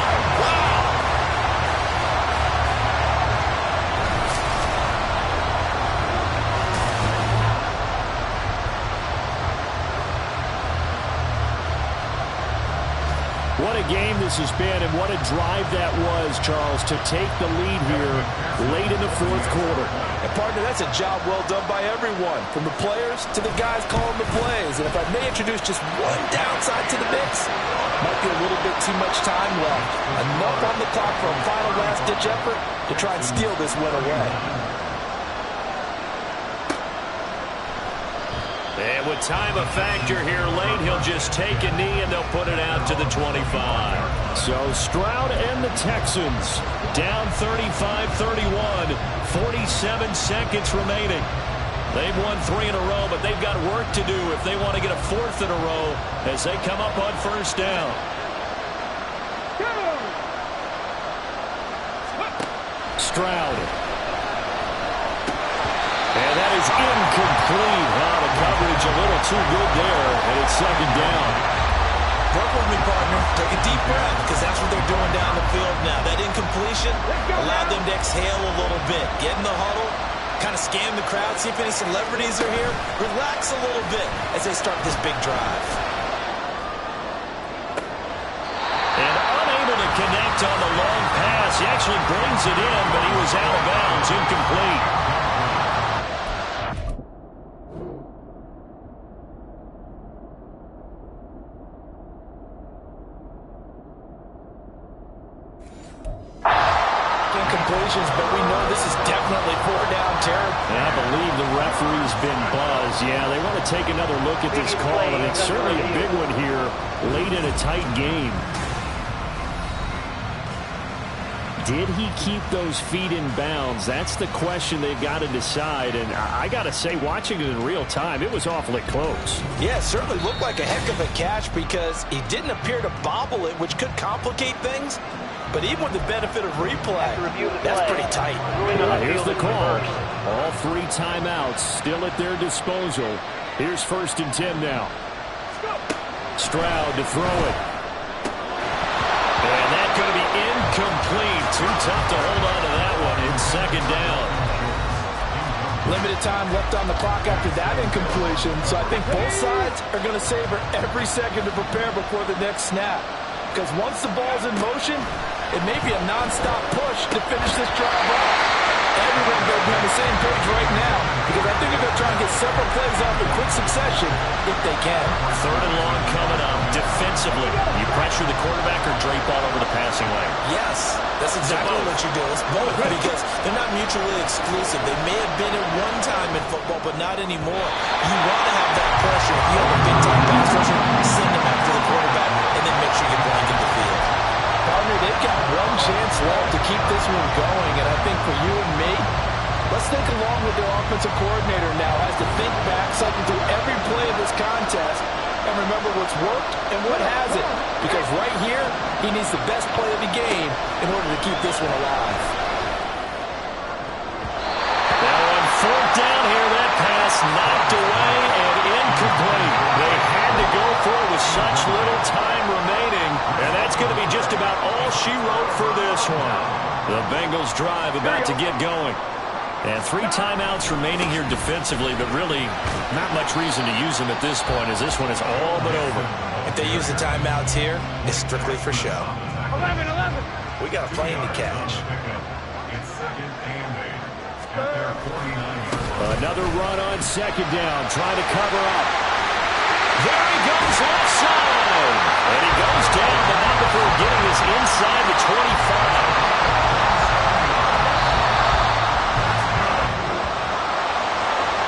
What a game this has been, and what a drive that was, Charles, to take the lead here late in the 4th quarter. And partner, that's a job well done by everyone, from the players to the guys calling the plays. And if I may introduce just one downside to the mix, might be a little bit too much time left. Enough on the clock for a final last-ditch effort to try and steal this win away. And with time a factor here late, he'll just take a knee and they'll put it out to the 25. So Stroud and the Texans down 35-31, 47 seconds remaining. They've won 3 in a row, but they've got work to do if they want to get a 4th in a row as they come up on 1st down. Stroud. And that is incomplete. The coverage a little too good there, and it's 2nd down. Work with me, partner. Take a deep breath, because that's what they're doing down the field now. That incompletion allowed them to exhale a little bit. Get in the huddle, kind of scan the crowd, see if any celebrities are here. Relax a little bit as they start this big drive. And unable to connect on the long pass. He actually brings it in, but he was out of bounds, incomplete. But we know this is definitely 4 down territory. I believe the referee's been buzzed. Yeah, they want to take another look at this call, and it's certainly a big one here late in a tight game. Did he keep those feet in bounds? That's the question they've got to decide. And I got to say, watching it in real time, it was awfully close. Yeah, it certainly looked like a heck of a catch because he didn't appear to bobble it, which could complicate things. But even with the benefit of replay, that's pretty tight. Here's the call. All 3 timeouts still at their disposal. Here's 1st and 10 now. Stroud to throw it. And that's going to be tough to hold on to that one. It's second down. Limited time left on the clock after that incompletion, so I think both sides are going to savor every second to prepare before the next snap. Because once the ball's in motion, it may be a nonstop push to finish this drive off. Everyone's going to be on the same page right now because I think they're going to try and get several plays off in quick succession if they can. Third and long coming up. Defensively, you pressure the quarterback or drape all over the passing lane? Yes, that's exactly what you do. It's both because they're not mutually exclusive. They may have been at one time in football, but not anymore. You want to have that pressure. If you have a big-time pass rusher, send them after the quarterback and then make sure you blanket the field. Partner, they've got one chance left to keep this one going, and I think for you and me, let's think along with their offensive coordinator now as to think back, cycle through every play of this contest, and remember what's worked and what hasn't. Because right here, he needs the best play of the game in order to keep this one alive. Now on fourth down here, that pass knocked away and incomplete. They had to go for it with such little time remaining, and that's going to be just about all she wrote for this one. The Bengals drive about to get going. And 3 timeouts remaining here defensively, but really not much reason to use them at this point as this one is all but over. If they use the timeouts here, it's strictly for show. 11. We got a plane to catch. It's second and 8 at their 49. Another run on second down, trying to cover up. There he goes left side. And he goes down, but not before getting us inside the 25.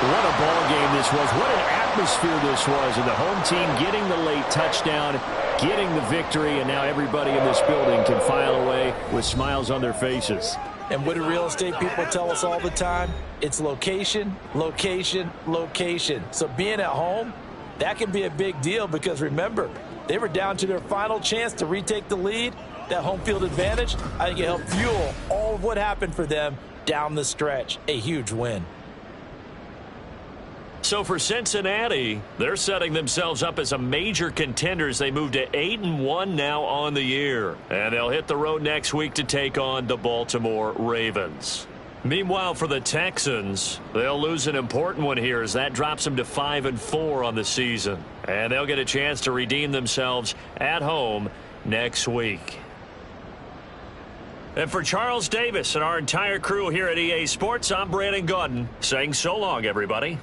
What a ball game this was. What an atmosphere this was. And the home team getting the late touchdown, getting the victory, and now everybody in this building can file away with smiles on their faces. And what do real estate people tell us all the time? It's location, location, location. So being at home, that can be a big deal because remember, they were down to their final chance to retake the lead. That home field advantage, I think it helped fuel all of what happened for them down the stretch. A huge win. So for Cincinnati, they're setting themselves up as a major contender as they move to 8-1 now on the year. And they'll hit the road next week to take on the Baltimore Ravens. Meanwhile, for the Texans, they'll lose an important one here as that drops them to 5-4 on the season. And they'll get a chance to redeem themselves at home next week. And for Charles Davis and our entire crew here at EA Sports, I'm Brandon Gaudin saying so long, everybody.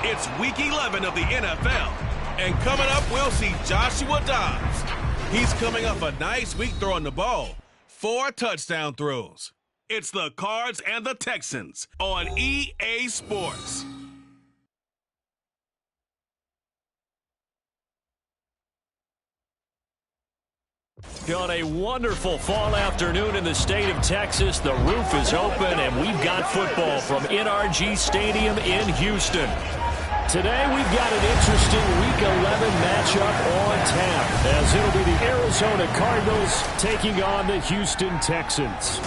It's Week 11 of the NFL. And coming up, we'll see Joshua Dobbs. He's coming off a nice week throwing the ball. 4 touchdown throws. It's the Cards and the Texans on EA Sports. On a wonderful fall afternoon in the state of Texas, the roof is open, and we've got football from NRG Stadium in Houston. Today, we've got an interesting Week 11 matchup on tap, as it'll be the Arizona Cardinals taking on the Houston Texans.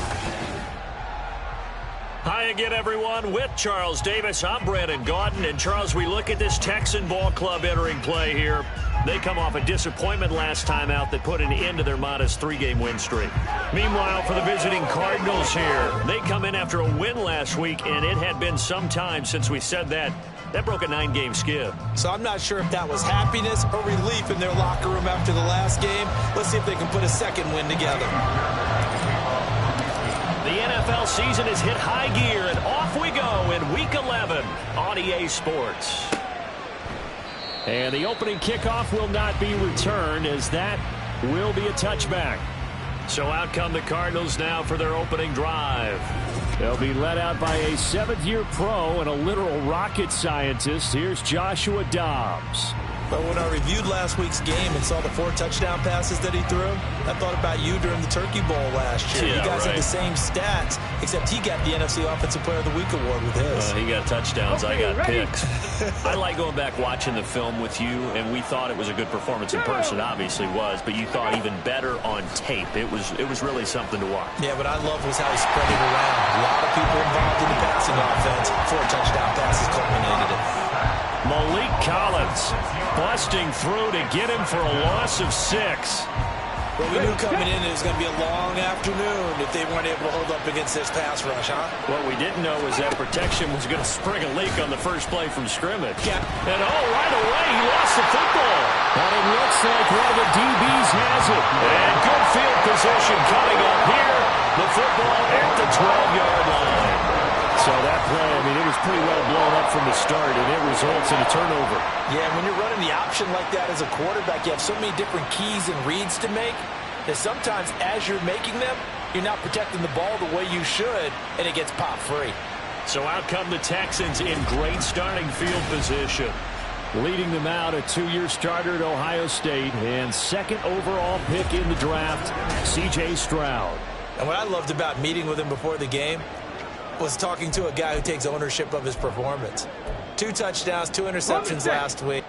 Hi again, everyone. With Charles Davis, I'm Brandon Gaudin. And, Charles, we look at this Texan ball club entering play here. They come off a disappointment last time out that put an end to their modest 3-game win streak. Meanwhile, for the visiting Cardinals here, they come in after a win last week, and it had been some time since we said that. That broke a 9-game skid. So I'm not sure if that was happiness or relief in their locker room after the last game. Let's see if they can put a second win together. The NFL season has hit high gear, and off we go in Week 11 on EA Sports. And the opening kickoff will not be returned, as that will be a touchback. So out come the Cardinals now for their opening drive. They'll be led out by a 7th-year pro and a literal rocket scientist. Here's Joshua Dobbs. But when I reviewed last week's game and saw the 4 touchdown passes that he threw, I thought about you during the Turkey Bowl last year. Yeah, you guys right. had the same stats, except he got the NFC Offensive Player of the Week award with his. He got touchdowns. I got picks. I like going back watching the film with you, and we thought it was a good performance in person. Obviously was, but you thought even better on tape. It was really something to watch. Yeah, what I loved was how he spread it around. A lot of people involved in the passing offense. 4 touchdown passes culminated it. Malik Collins busting through to get him for a loss of 6. Well, we knew coming in it was going to be a long afternoon if they weren't able to hold up against this pass rush, huh? What we didn't know was that protection was going to spring a leak on the first play from scrimmage. Yeah. And right away, he lost the football. But it looks like one of the DBs has it. And good field position coming up here. The football at the 12-yard line. So that play, I mean, it was pretty well blown up from the start, and it results in a turnover. Yeah, when you're running the option like that as a quarterback, you have so many different keys and reads to make that sometimes as you're making them, you're not protecting the ball the way you should, and it gets popped free. So out come the Texans in great starting field position. Leading them out, a 2-year starter at Ohio State, and 2nd overall pick in the draft, C.J. Stroud. And what I loved about meeting with him before the game was talking to a guy who takes ownership of his performance. 2 touchdowns, 2 interceptions last week.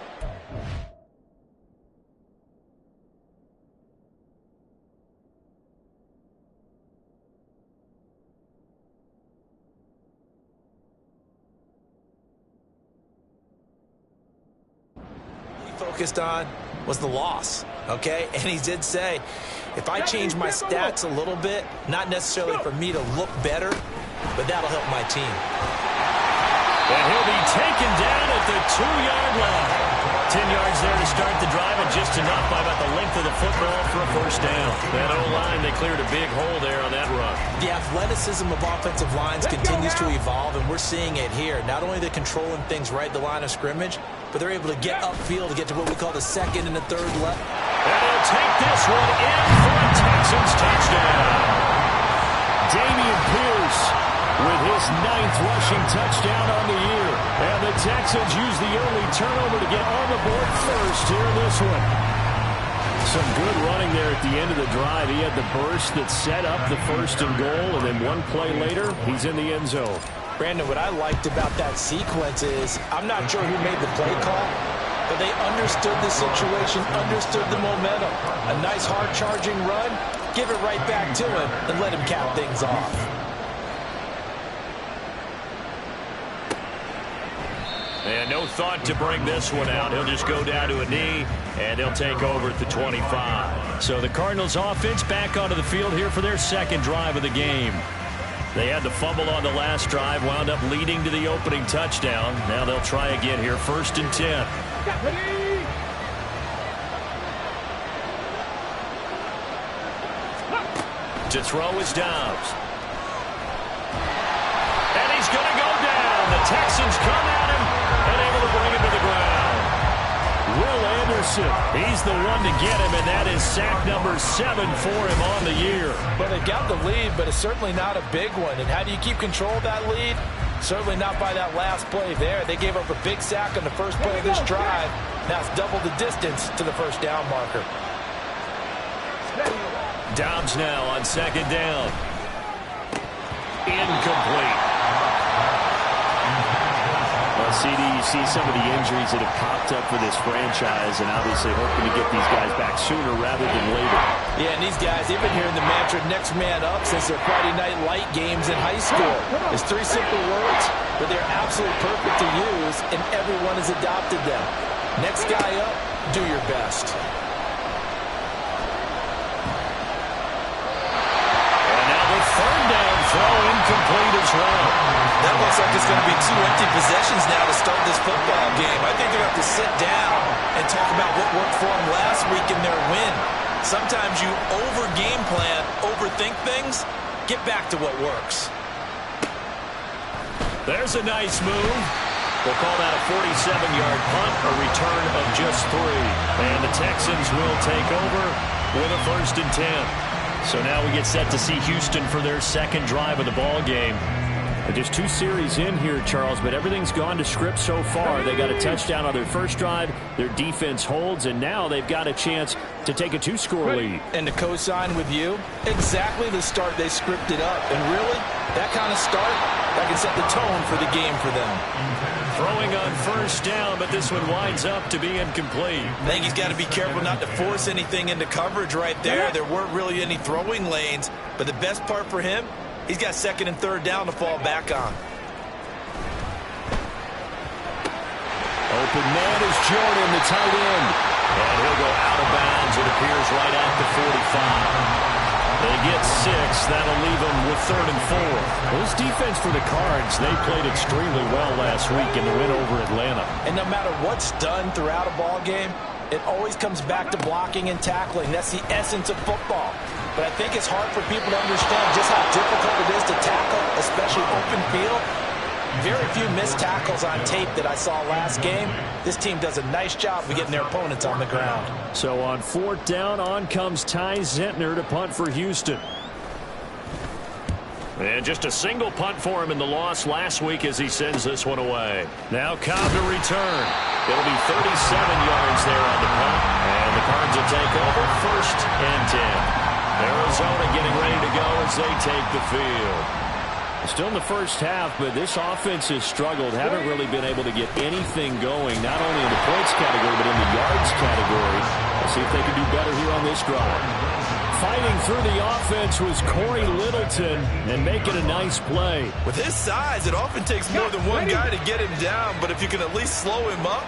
He focused on was the loss, okay? And he did say, if I change my stats a little bit, not necessarily for me to look better, but that'll help my team. And he'll be taken down at the 2-yard line. 10 yards there to start the drive, and just enough by about the length of the football for a first down. That O-line, they cleared a big hole there on that run. The athleticism of offensive lines continues to evolve, and we're seeing it here. Not only they're controlling things right at the line of scrimmage, but they're able to get upfield to get to what we call the 2nd and the 3rd level. And he'll take this one in for a Texans touchdown. Dameon Pierce with his 9th rushing touchdown on the year. And the Texans use the early turnover to get on the board first here in this one. Some good running there at the end of the drive. He had the burst that set up the 1st and goal, and then one play later, he's in the end zone. Brandon, what I liked about that sequence is I'm not sure who made the play call, but they understood the situation, understood the momentum. A nice hard-charging run, give it right back to him, and let him cap things off. And no thought to bring this one out. He'll just go down to a knee, and they'll take over at the 25. So the Cardinals offense back onto the field here for their 2nd drive of the game. They had the fumble on the last drive, wound up leading to the opening touchdown. Now they'll try again here, 1st and 10. To throw is Dobbs. And he's going to go down. The Texans come at him and able to bring him to the ground. Will Anderson, he's the one to get him, and that is sack number 7 for him on the year. Well, they got the lead, but it's certainly not a big one. And how do you keep control of that lead? Certainly not by that last play there. They gave up a big sack on the first play of this drive. Now it's double the distance to the 1st down marker. Dobbs now on 2nd down. Incomplete. Well, CD, you see some of the injuries that have popped up for this franchise, and obviously hoping to get these guys back sooner rather than later. Yeah, and these guys, they've been hearing the mantra next man up since their Friday night light games in high school. It's 3 simple words, but they're absolutely perfect to use, and everyone has adopted them. Next guy up, do your best. And now the 3rd down throw incomplete as well. That looks like it's going to be 2 empty possessions now to start this football game. I think they're going to have to sit down and talk about what worked for them last week in their win. Sometimes you over-game plan, overthink things. Get back to what works. There's a nice move. We'll call that a 47-yard punt, a return of just 3. And the Texans will take over with a 1st and 10. So now we get set to see Houston for their 2nd drive of the ball game. Just 2 series in here, Charles, but everything's gone to script so far. They got a touchdown on their 1st drive. Their defense holds, and now they've got a chance to take a 2-score lead. And to co-sign with you, exactly the start they scripted up. And really, that kind of start, that can set the tone for the game for them. Throwing on 1st down, but this one winds up to be incomplete. I think he's got to be careful not to force anything into coverage right there. There weren't really any throwing lanes, but the best part for him, he's got 2nd and 3rd down to fall back on. Open man is Jordan, the tight end. And he'll go out of bounds, it appears, right at the 45. They get 6. That'll leave them with 3rd and 4. Well, this defense for the Cards, they played extremely well last week in the win over Atlanta. And no matter what's done throughout a ball game, it always comes back to blocking and tackling. That's the essence of football. But I think it's hard for people to understand just how difficult it is to tackle, especially open field. Very few missed tackles on tape that I saw last game. This team does a nice job of getting their opponents on the ground. So on 4th down, on comes Ty Zentner to punt for Houston. And just a single punt for him in the loss last week as he sends this one away. Now Cobb to return. It'll be 37 yards there on the punt. And the Cards will take over 1st and 10. Arizona getting ready to go as they take the field. Still in the 1st half, but this offense has struggled. Haven't really been able to get anything going, not only in the points category, but in the yards category. Let's see if they can do better here on this drive. Fighting through the offense was Corey Littleton and making a nice play. With his size, it often takes more than one guy to get him down, but if you can at least slow him up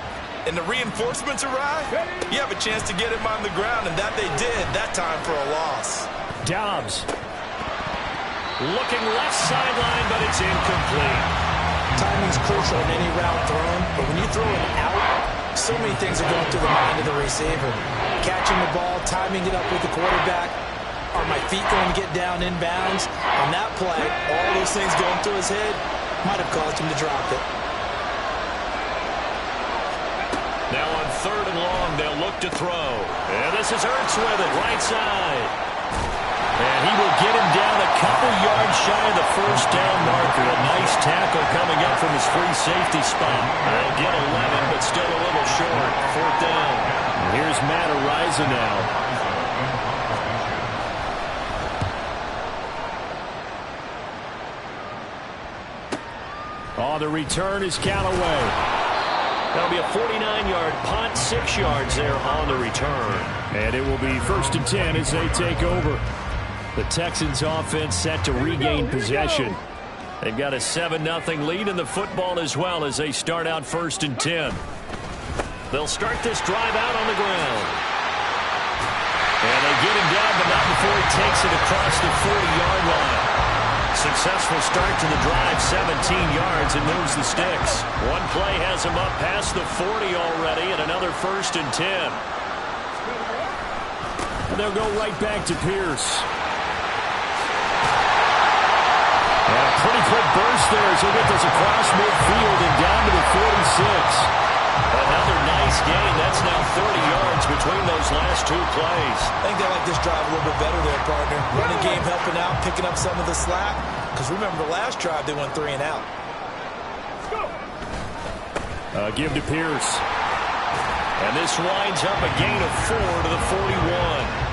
and the reinforcements arrive, you have a chance to get him on the ground, and that they did that time for a loss. Dobbs. Looking left sideline, but it's incomplete. Timing's crucial in any route thrown, but when you throw it out, so many things are going through the mind of the receiver. Catching the ball, timing it up with the quarterback. Are my feet going to get down in bounds? On that play, all those things going through his head might have caused him to drop it. Now on 3rd and long, they'll look to throw. And this is Ertz with it, right side. And he will get him down a couple yards shy of the 1st down marker. for a nice tackle coming up from his free safety spot. They'll get 11, but still a little short. 4th down. And here's Matt Ariza now. Oh, the return is Callaway. That'll be a 49-yard punt, 6 yards there on the return. And it will be 1st and 10 as they take over. The Texans offense set to regain possession. They've got a 7-0 lead in the football as well as they start out 1st and 10. They'll start this drive out on the ground. And they get him down, but not before he takes it across the 40-yard line. Successful start to the drive, 17 yards, and moves the sticks. One play has him up past the 40 already, and another 1st and 10. And they'll go right back to Pierce. And a pretty quick burst there as he'll get this across midfield and down to the 46. Another nice gain. That's now 30 yards between those last 2 plays. I think they like this drive a little bit better there, partner. Running game helping out, picking up some of the slack. Because remember, the last drive, they went 3 and out. Give to Pierce. And this winds up a gain of 4 to the 41.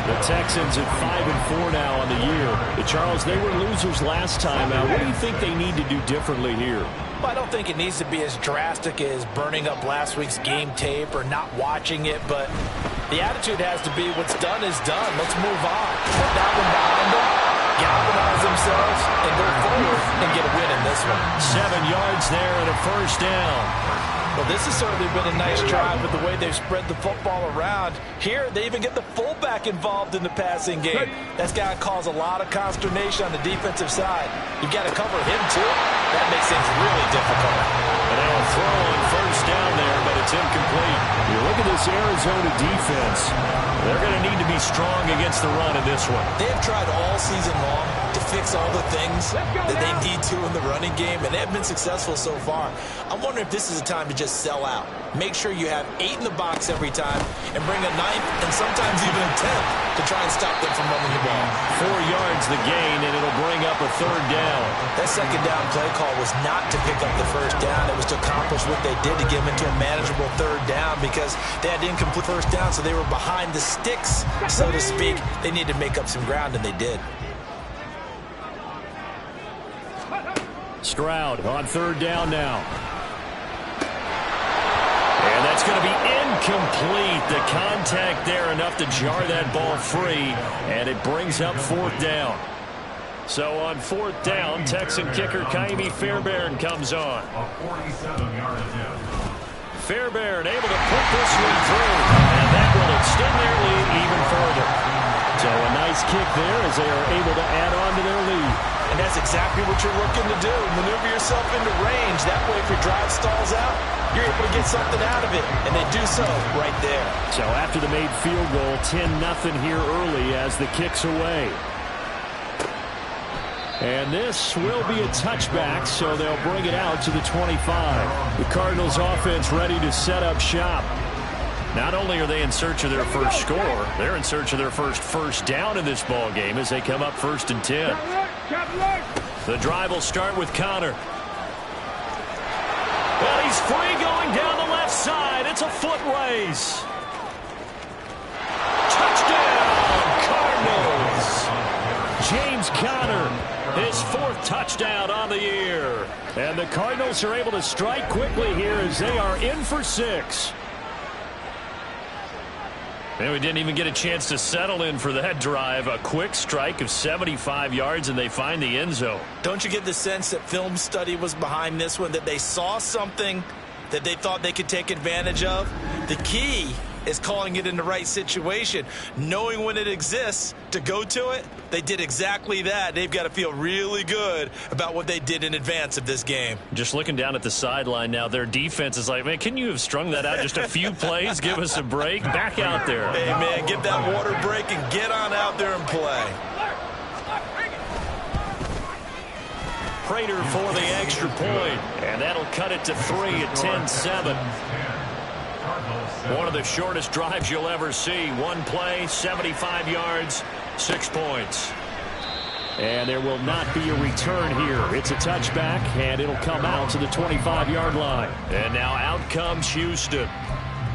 The Texans at 5-4 now on the year. Charles, they were losers last time out. What do you think they need to do differently here? Well, I don't think it needs to be as drastic as burning up last week's game tape or not watching it, but the attitude has to be what's done is done. Let's move on. Put that one behind them, galvanize themselves, and go forward and get a win in this one. 7 yards there and a 1st down. Well, this has certainly been a nice drive with the way they've spread the football around. Here, they even get the fullback involved in the passing game. That's got to cause a lot of consternation on the defensive side. You've got to cover him, too. That makes things really difficult. And they'll throw on 1st down there, but it's incomplete. You look at this Arizona defense. They're going to need to be strong against the run in this one. They've tried all season long to fix all the things that they need to in the running game, and they have been successful so far. I'm wondering if this is a time to just sell out. Make sure you have 8 in the box every time and bring a 9th and sometimes even a 10th to try and stop them from running the ball. 4 yards the gain, and it'll bring up a 3rd down. That 2nd down play call was not to pick up the 1st down. It was to accomplish what they did to get them into a manageable 3rd down because they had incomplete 1st down, so they were behind the sticks, so to speak. They needed to make up some ground, and they did. Stroud on 3rd down now. And that's going to be incomplete. The contact there enough to jar that ball free, and it brings up 4th down. So on 4th down, Texan kicker Kaimi Fairbairn comes on. A 47-yard attempt. Fairbairn able to put this one through, and that will extend their lead even further. So a nice kick there as they are able to add on to their lead. And that's exactly what you're looking to do. Maneuver yourself into range. That way, if your drive stalls out, you're able to get something out of it. And they do so right there. So after the made field goal, 10-0 here early as the kick's away. And this will be a touchback, so they'll bring it out to the 25. The Cardinals offense ready to set up shop. Not only are they in search of their first score, they're in search of their first down in this ball game as they come up 1st and 10. The drive will start with Connor. Well, he's free going down the left side. It's a foot race. Touchdown, Cardinals. James Conner, his 4th touchdown on the year. And the Cardinals are able to strike quickly here as they are in for 6. And we didn't even get a chance to settle in for that drive. A quick strike of 75 yards, and they find the end zone. Don't you get the sense that film study was behind this one, that they saw something that they thought they could take advantage of? The key is calling it in the right situation, knowing when it exists to go to it. They did exactly that. They've got to feel really good about what they did in advance of this game. Just looking down at the sideline now, their defense is like, man, can you have strung that out just a few plays? Give us a break. Back out there. Hey, man, get that water break and get on out there and play. Prater for the extra point, and that'll cut it to 3 at 10-7. One of the shortest drives you'll ever see. One play, 75 yards, 6 points. And there will not be a return here. It's a touchback, and it'll come out to the 25-yard line. And now out comes Houston.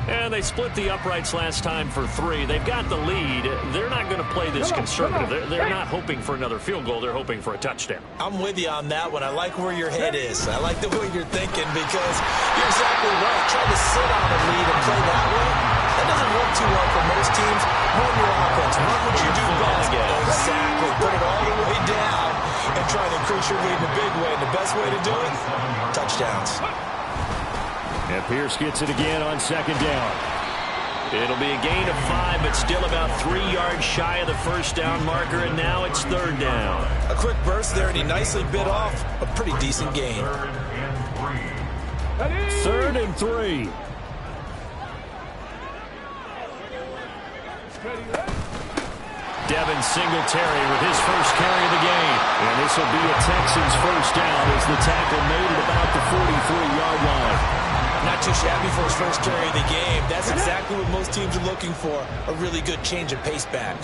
And they split the uprights last time for 3. They've got the lead. They're not going to play this conservative. They're not hoping for another field goal. They're hoping for a touchdown. I'm with you on that one. I like where your head is. I like the way you're thinking because you're exactly right. Trying to sit on a lead and play that way, that doesn't work too well for most teams. Run your offense. Run what you do best. Exactly. Put it all the way down and try to increase your lead in a big way. And the best way to do it, touchdowns. And Pierce gets it again on second down. It'll be a gain of 5, but still about 3 yards shy of the first down marker, and now it's third down. A quick burst there, and he nicely bit off a pretty decent gain. Third and 3. Devin Singletary with his first carry of the game. And this will be a Texans first down as the tackle made at about the 43-yard line. Not too shabby for his first carry of the game. That's exactly what most teams are looking for, a really good change of pace back.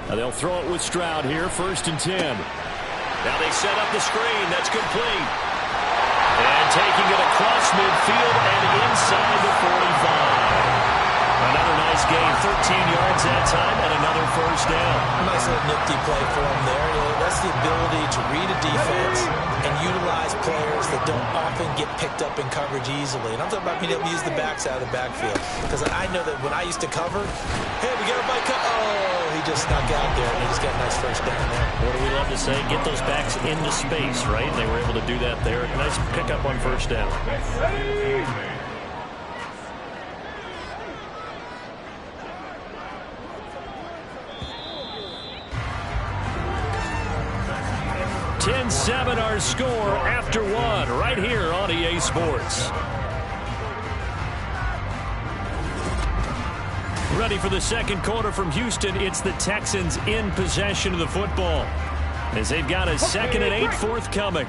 Now they'll throw it with Stroud here, first and 10. Now they set up the screen. That's complete. And taking it across midfield and inside the 45. Another nice gain, 13 yards that time, and another first down. Nice little nifty play for him there. That's the ability to read a defense and utilize players that don't often get picked up in coverage easily. And I'm talking about being able to use the backs out of the backfield. Because I know that when I used to cover, hey, we got a bike cut. Oh, he just snuck out there, and he just got a nice first down there. What do we love to say? Get those backs into space, right? They were able to do that there. Nice pickup on first down. Ready? 10-7 our score after 1 right here on EA Sports. Ready for the second quarter from Houston. It's the Texans in possession of the football as they've got a 2nd and 8 forthcoming.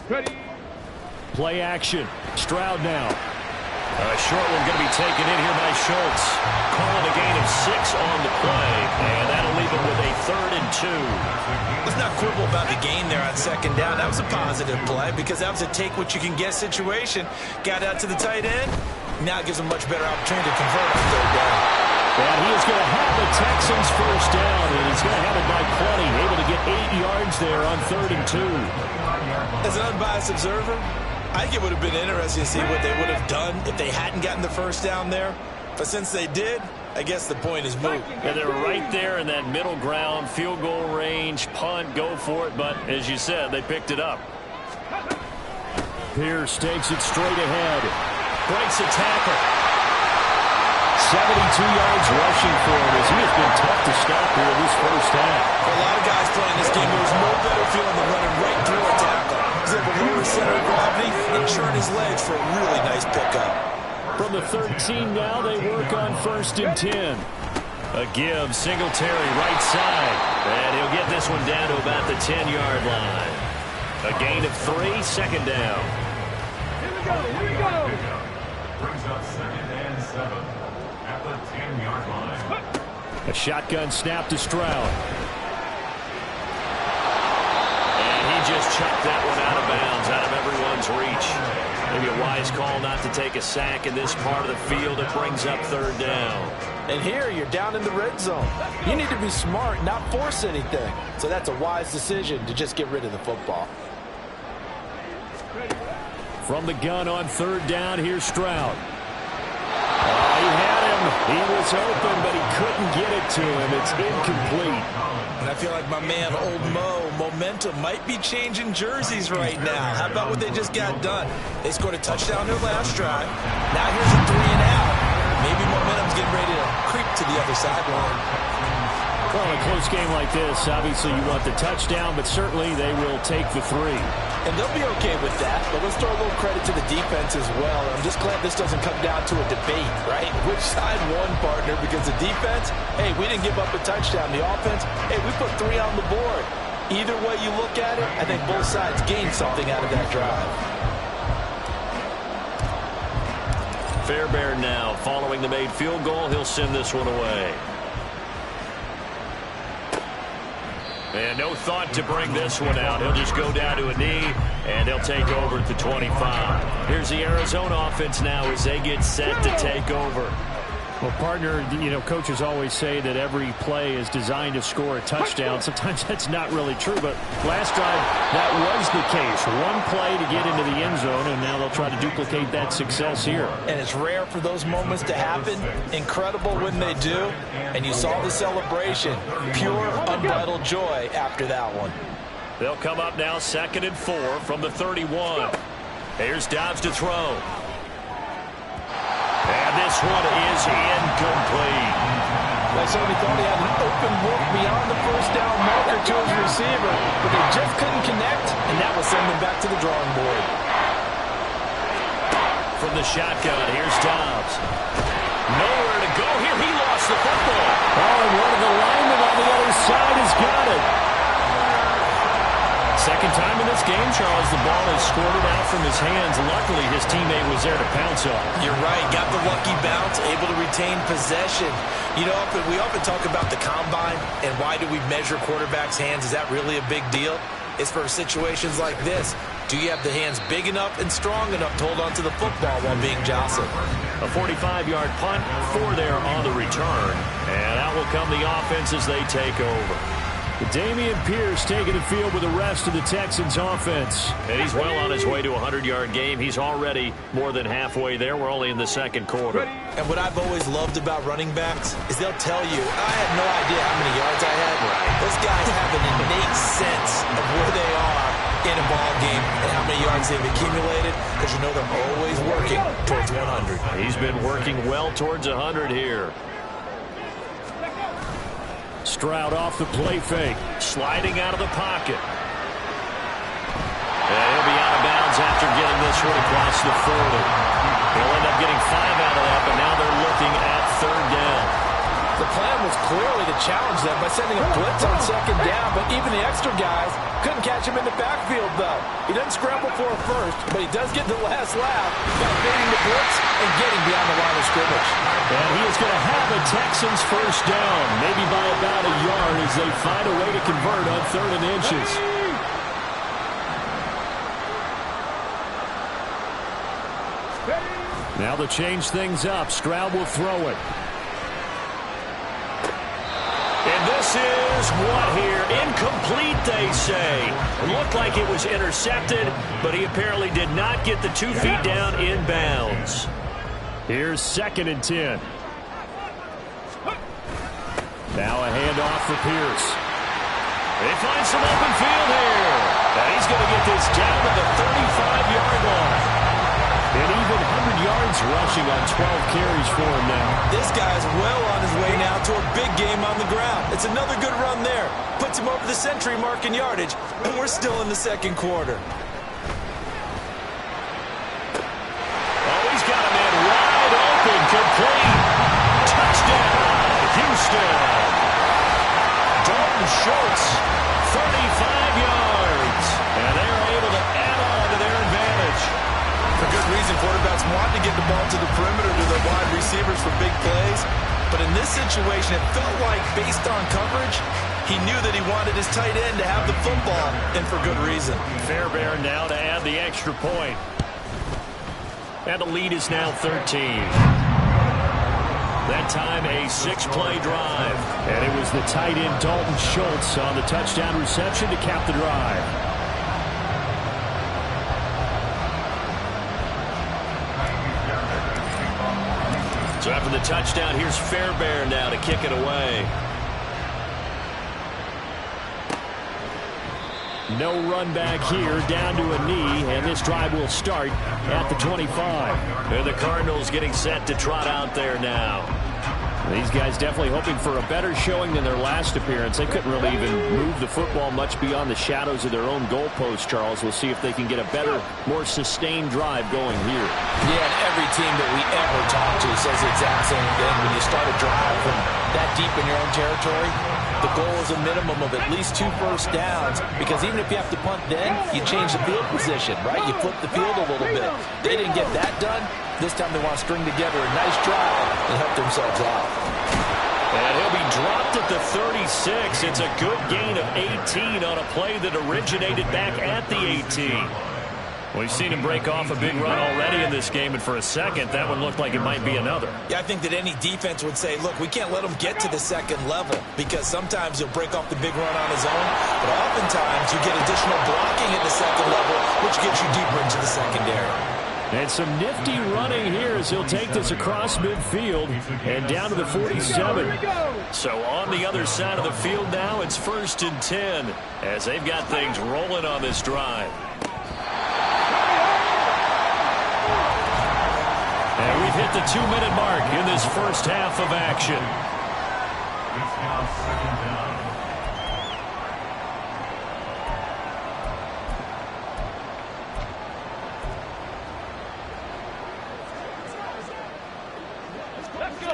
Ready? Play action. Stroud now. A short one going to be taken in here by Schultz. Calling a gain of 6 on the play, and that'll leave him with a 3rd and 2. Let's not quibble about the gain there on second down. That was a positive play because that was a take-what-you-can-get situation. Got out to the tight end. Now it gives him a much better opportunity to convert on third down. And he is going to have the Texans first down, and he's going to have it by plenty. Able to get 8 yards there on 3rd and 2. As an unbiased observer, I think it would have been interesting to see what they would have done if they hadn't gotten the first down there. But since they did, I guess the point is moot. Yeah, they're right there in that middle ground, field goal range, punt, go for it. But as you said, they picked it up. Pierce takes it straight ahead. Breaks a tackle. 72 yards rushing for him as he has been tough to stop here this first half. For a lot of guys playing this game, there's no better feeling than running right through a tackle. He's able to lower center of gravity and churn his legs for a really nice pickup. From the 13 now, they work on 1st and 10. A give, Singletary right side. And he'll get this one down to about the 10-yard line. A gain of 3, 2nd down. Here we go, here we go. Brings up 2nd and 7 at the 10-yard line. A shotgun snap to Stroud. And he just chucked that one out of bounds, out of everyone's reach. Maybe a wise call not to take a sack in this part of the field. It brings up 3rd down. And here you're down in the red zone. You need to be smart, not force anything. So that's a wise decision to just get rid of the football. From the gun on 3rd down, here's Stroud. He had him. He was open, but he couldn't get it to him. It's incomplete. And I feel like my man, Old Mo, momentum might be changing jerseys right now. How about what they just got done? They scored a touchdown their last drive. Now here's a 3 and out. Maybe momentum's getting ready to creep to the other sideline. Well, in a close game like this, obviously you want the touchdown, but certainly they will take the 3. And they'll be okay with that, but let's throw a little credit to the defense as well. I'm just glad this doesn't come down to a debate, right? Which side won, partner? Because the defense, hey, we didn't give up a touchdown. The offense, hey, we put 3 on the board. Either way you look at it, I think both sides gained something out of that drive. Fairbairn now, following the made field goal, he'll send this one away. And no thought to bring this one out. He'll just go down to a knee, and he'll take over at the 25. Here's the Arizona offense now as they get set to take over. Well, partner, coaches always say that every play is designed to score a touchdown. Sometimes that's not really true, but last drive, that was the case. One play to get into the end zone, and now they'll try to duplicate that success here. And it's rare for those moments to happen. Incredible when they do. And you saw the celebration. Pure, unbridled joy after that one. They'll come up now 2nd and 4 from the 31. Here's Dobbs to throw. And this one is incomplete. I certainly thought he had an open look beyond the first down marker to his receiver, but they just couldn't connect, and that will send them back to the drawing board. From the shotgun, here's Dobbs. Nowhere to go here. He lost the football. Oh, and one of the linemen on the other side has got it. Second time in this game, Charles, the ball is squirted out from his hands. Luckily, his teammate was there to pounce on. You're right. Got the lucky bounce, able to retain possession. We often talk about the combine and why do we measure quarterbacks' hands. Is that really a big deal? It's for situations like this. Do you have the hands big enough and strong enough to hold on to the football while being jostled? A 45-yard punt, 4 there on the return. And out will come the offense as they take over. Dameon Pierce taking the field with the rest of the Texans offense. And he's well on his way to a 100-yard game. He's already more than halfway there. We're only in the second quarter. And what I've always loved about running backs is they'll tell you, I had no idea how many yards I had. Those guys have an innate sense of where they are in a ball game and how many yards they've accumulated, because they're always working towards 100. He's been working well towards 100 here. Stroud off the play fake. Sliding out of the pocket. And he'll be out of bounds after getting this one across the 40. He'll end up getting 5 out of that, but now they're looking at 3rd down. The plan was clearly to challenge them by sending a blitz on 2nd down, but even the extra guys couldn't catch him in the backfield, though. He doesn't scramble for a first, but he does get the last laugh by evading the blitz and getting beyond the line of scrimmage. And he is going to have a Texans first down, maybe by about a yard as they find a way to convert on 3rd and inches. Now to change things up, Stroud will throw it. And this is what here? Incomplete, they say. It looked like it was intercepted, but he apparently did not get the 2 feet down in bounds. Here's 2nd and 10. Now a handoff for Pierce. They find some open field here. And he's going to get this down to the 35-yard line. And even 100 yards rushing on 12 carries for him now. This guy's well on his way now to a big game on the ground. It's another good run there. Puts him over the century mark in yardage, and we're still in the second quarter. Oh, he's got a man wide open, complete. Touchdown, Houston. Dalton Schultz, 35 yards. And they're able to add on to their advantage. For good reason, quarterbacks want to get the ball to the perimeter to their wide receivers for big plays. But in this situation, it felt like, based on coverage, he knew that he wanted his tight end to have the football, and for good reason. Fairbairn now to add the extra point. And the lead is now 13. That time, a 6-play drive. And it was the tight end Dalton Schultz on the touchdown reception to cap the drive. So after the touchdown, here's Fairbairn now to kick it away. No run back here, down to a knee, and this drive will start at the 25. And the Cardinals getting set to trot out there now. These guys definitely hoping for a better showing than their last appearance. They couldn't really even move the football much beyond the shadows of their own goalpost, Charles. We'll see if they can get a better, more sustained drive going here. Yeah, and every team that we ever talk to says the exact same thing. When you start a drive from that deep in your own territory, the goal is a minimum of at least 2 first downs, because even if you have to punt then, you change the field position, right? You flip the field a little bit. They didn't get that done. This time they want to string together a nice drive and help themselves out. And he'll be dropped at the 36. It's a good gain of 18 on a play that originated back at the 18. We've seen him break off a big run already in this game, and for a second, that one looked like it might be another. Yeah, I think that any defense would say, look, we can't let him get to the second level because sometimes he'll break off the big run on his own, but oftentimes you get additional blocking at the second level, which gets you deeper into the secondary. And some nifty running here as he'll take this across midfield and down to the 47. So on the other side of the field now, it's 1st and 10 as they've got things rolling on this drive. And we've hit the 2-minute mark in this first half of action. It's now 2nd down.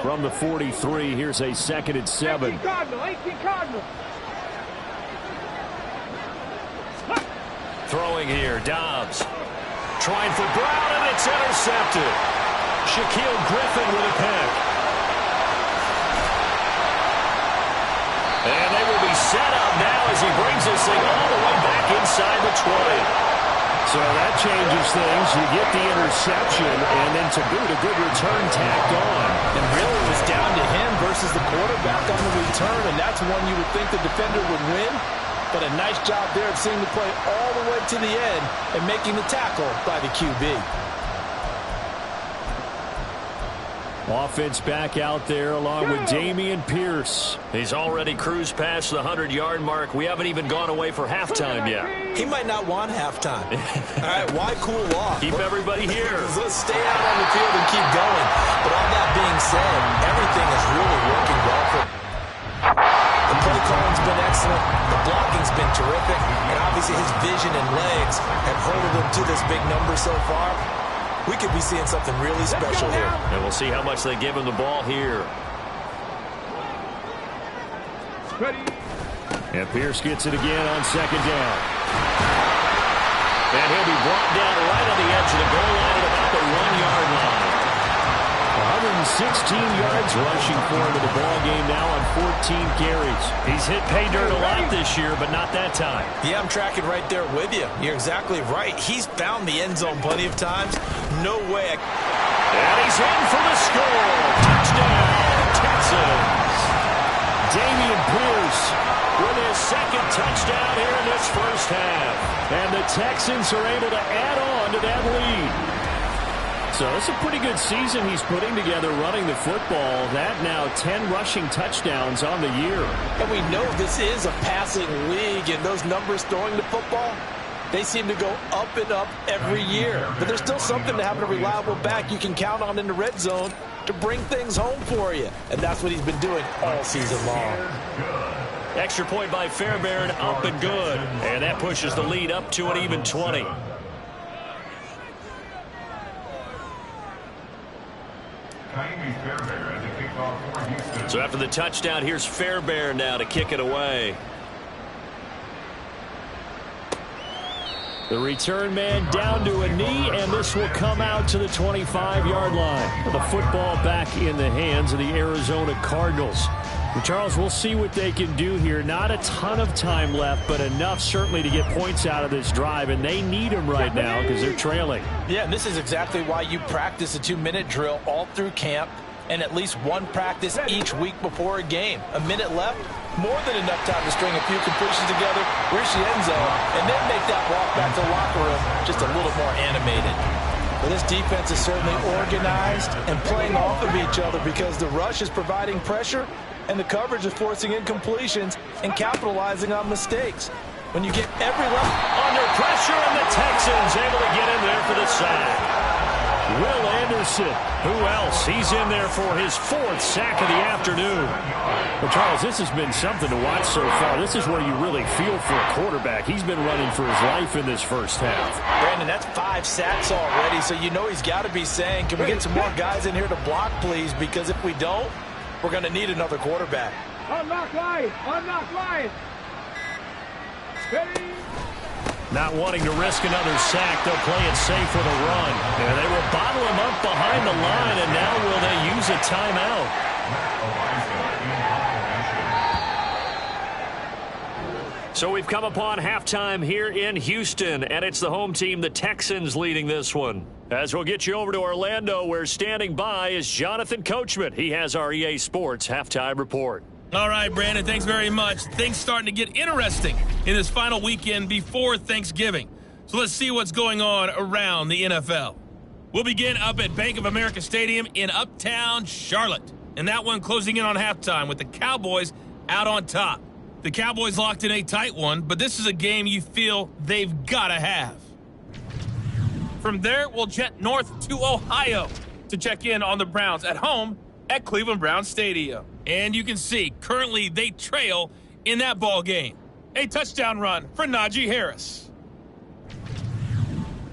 From the 43, here's a 2nd and 7. 18 Cardinal. Throwing here, Dobbs. Trying for Brown, and it's intercepted. Shaquille Griffin with a pick. And they will be set up now as he brings this thing all the way back inside the 20. So that changes things. You get the interception, and then to boot, a good return tacked on. And really it was down to him versus the quarterback on the return, and that's one you would think the defender would win. But a nice job there of seeing the play all the way to the end and making the tackle by the QB. Offense back out there along with Dameon Pierce. He's already cruised past the 100-yard mark. We haven't even gone away for halftime yet. He might not want halftime. All right, why cool off? Keep everybody here. Let's stay out on the field and keep going. But all that being said, everything is really working well for him. The play calling's been excellent. The blocking's been terrific. And obviously his vision and legs have herded him to this big number so far. We could be seeing something really special here. And we'll see how much they give him the ball here. Ready. And Pierce gets it again on 2nd down. And he'll be brought down right on the edge of the goal line at about the 1-yard line. 116 yards rushing for him in the ball game now on 14 carries. He's hit pay dirt a lot this year, but not that time. Yeah, I'm tracking right there with you. You're exactly right. He's found the end zone plenty of times. No way. And he's in for the score. Touchdown, Texans. Dameon Pierce with his 2nd touchdown here in this first half. And the Texans are able to add on to that lead. So it's a pretty good season he's putting together running the football. That now 10 rushing touchdowns on the year. And we know this is a passing league, and those numbers throwing the football, they seem to go up and up every year. But there's still something to having a reliable back you can count on in the red zone to bring things home for you. And that's what he's been doing all season long. Extra point by Fairbairn, up and good. And that pushes the lead up to an even 20. So after the touchdown, here's Fairbairn now to kick it away. The return man down to a knee, and this will come out to the 25-yard line. The football back in the hands of the Arizona Cardinals. And Charles, we'll see what they can do here. Not a ton of time left, but enough certainly to get points out of this drive, and they need them right now because they're trailing. Yeah, and this is exactly why you practice a 2-minute drill all through camp and at least one practice each week before a game. A minute left, more than enough time to string a few completions together, reach the end zone, and then make that walk back to the locker room just a little more animated. But this defense is certainly organized and playing off of each other because the rush is providing pressure and the coverage is forcing incompletions and capitalizing on mistakes. When you get every level under pressure, and the Texans able to get in there for the sack. Will Anderson. Who else? He's in there for his 4th sack of the afternoon. Well, Charles, this has been something to watch so far. This is where you really feel for a quarterback. He's been running for his life in this first half. Brandon, that's 5 sacks already, so you know he's got to be saying, can we get some more guys in here to block, please? Because if we don't, we're going to need another quarterback. Unlock line. Unlock line. Ready. Not wanting to risk another sack, they'll play it safe with a run. And they will bottle him up behind the line, and now will they use a timeout? So we've come upon halftime here in Houston, and it's the home team, the Texans, leading this one. As we'll get you over to Orlando, where standing by is Jonathan Coachman. He has our EA Sports halftime report. All right, Brandon, thanks very much. Things starting to get interesting in this final weekend before Thanksgiving. So let's see what's going on around the NFL. We'll begin up at Bank of America Stadium in Uptown Charlotte. And that one closing in on halftime with the Cowboys out on top. The Cowboys locked in a tight one, but this is a game you feel they've got to have. From there, we'll jet north to Ohio to check in on the Browns at home at Cleveland Browns Stadium. And you can see, currently they trail in that ball game. A touchdown run for Najee Harris.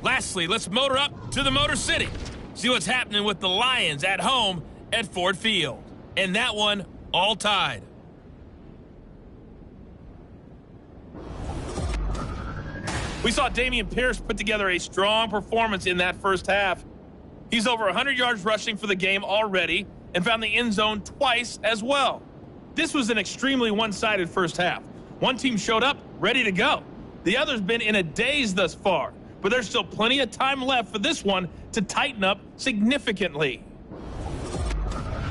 Lastly, let's motor up to the Motor City. See what's happening with the Lions at home at Ford Field. And that one all tied. We saw Dameon Pierce put together a strong performance in that first half. He's over 100 yards rushing for the game already and found the end zone twice as well. This was an extremely one-sided first half. One team showed up ready to go. The other's been in a daze thus far, but there's still plenty of time left for this one to tighten up significantly.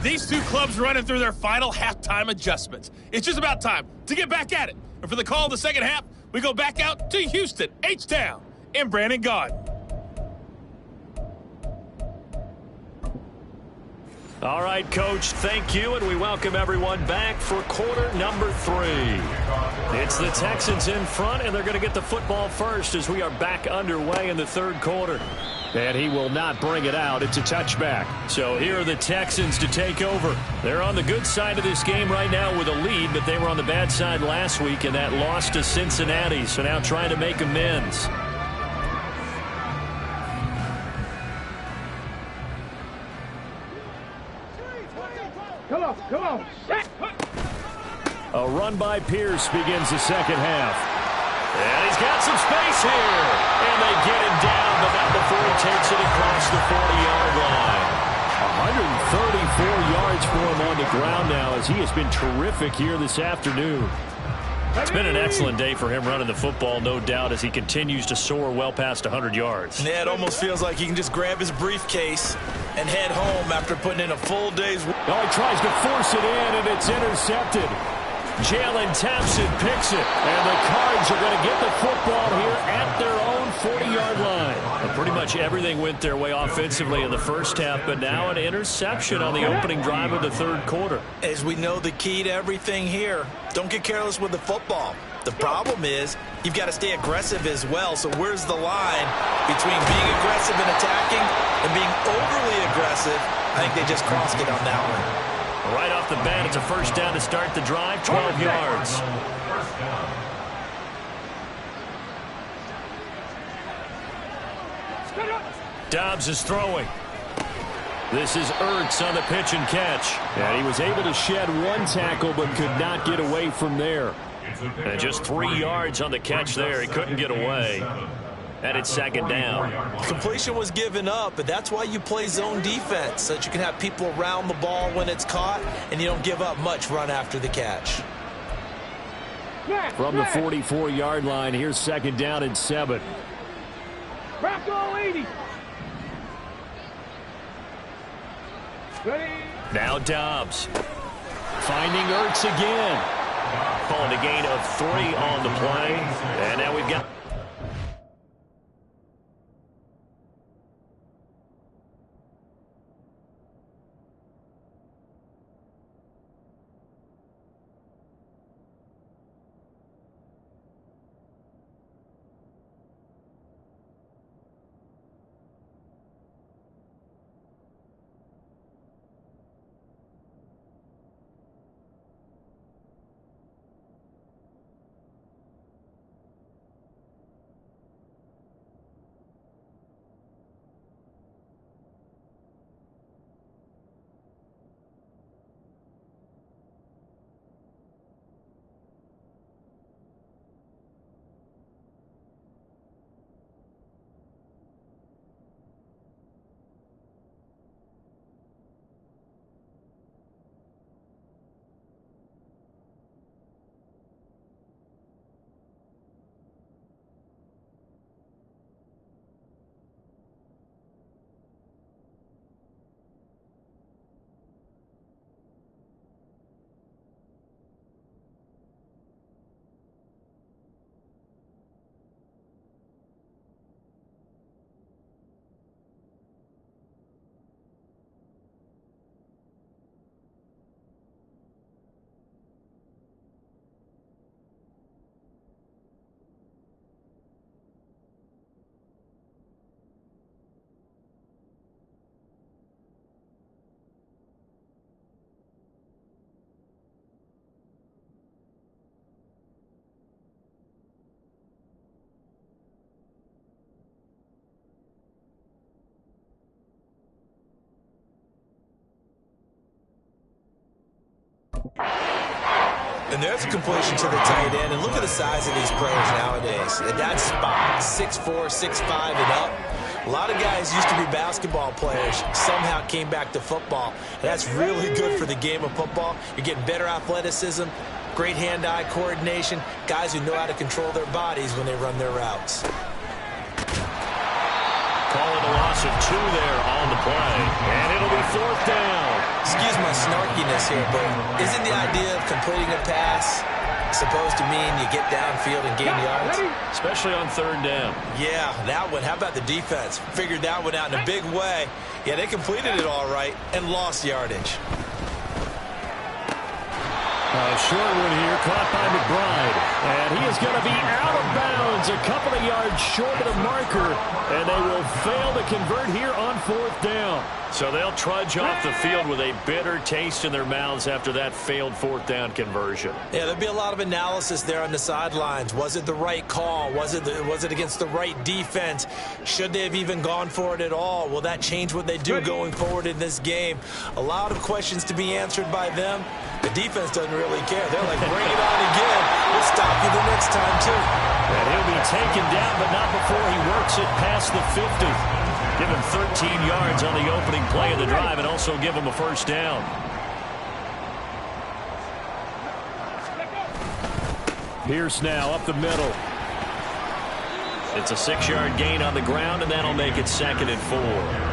These two clubs running through their final halftime adjustments. It's just about time to get back at it. And for the call of the second half, we go back out to Houston, H-Town, and Brandon Gaudin. All right, Coach, thank you, and we welcome everyone back for quarter number 3. It's the Texans in front, and they're going to get the football first as we are back underway in the third quarter. And he will not bring it out. It's a touchback. So here are the Texans to take over. They're on the good side of this game right now with a lead, but they were on the bad side last week in that loss to Cincinnati. So now trying to make amends. Come on. Set. A run by Pierce begins the second half. And he's got some space here. And they get him down, but not before he takes it across the 40-yard line. 134 yards for him on the ground now as he has been terrific here this afternoon. It's been an excellent day for him running the football, no doubt, as he continues to soar well past 100 yards. Yeah, it almost feels like he can just grab his briefcase and head home after putting in a full day's work. Oh, he tries to force it in, and it's intercepted. Jalen Thompson picks it, and the Cards are going to get the football here at their own 40-yard line. Well, pretty much everything went their way offensively in the first half, but now an interception on the opening drive of the third quarter. As we know, the key to everything here, don't get careless with the football. The problem is you've got to stay aggressive as well. So where's the line between being aggressive and attacking and being overly aggressive? I think they just crossed it on that one. Right off the bat, it's a first down to start the drive, 12 yards. Dobbs is throwing. This is Ertz on the pitch and catch. And he was able to shed one tackle but could not get away from there. And just 3 yards on the catch there. He couldn't get away. And it's second down. Completion was given up, but that's why you play zone defense, so that you can have people around the ball when it's caught, and you don't give up much run after the catch. From the 44-yard line, here's second down and 7. Bronco 80. Ready. Now Dobbs. Finding Ertz again. Calling a gain of 3 on the play. And now we've got... And there's a completion to the tight end. And look at the size of these players nowadays. At that spot, 6'4", 6'5", and up. A lot of guys used to be basketball players, somehow came back to football. And that's really good for the game of football. You're getting better athleticism, great hand-eye coordination, guys who know how to control their bodies when they run their routes. Calling a loss of 2 there on the play. And it'll be 4th down. Excuse my snarkiness here, but isn't the idea of completing a pass supposed to mean you get downfield and gain yards? Especially on 3rd down. Yeah, that one. How about the defense? Figured that one out in a big way. Yeah, they completed it all right and lost yardage. Short one here, caught by McBride. And he is going to be out of bounds, a couple of yards short of the marker. And they will fail to convert here on 4th down. So they'll trudge off the field with a bitter taste in their mouths after that failed 4th down conversion. Yeah, there'll be a lot of analysis there on the sidelines. Was it the right call? Was it against the right defense? Should they have even gone for it at all? Will that change what they do going forward in this game? A lot of questions to be answered by them. The defense doesn't really care. They're like, bring it on again. We'll stop you the next time, too. And he'll be taken down, but not before he works it past the 50. Give him 13 yards on the opening play of the drive and also give him a 1st down. Pierce now up the middle. It's a 6-yard gain on the ground, and that'll make it 2nd and 4.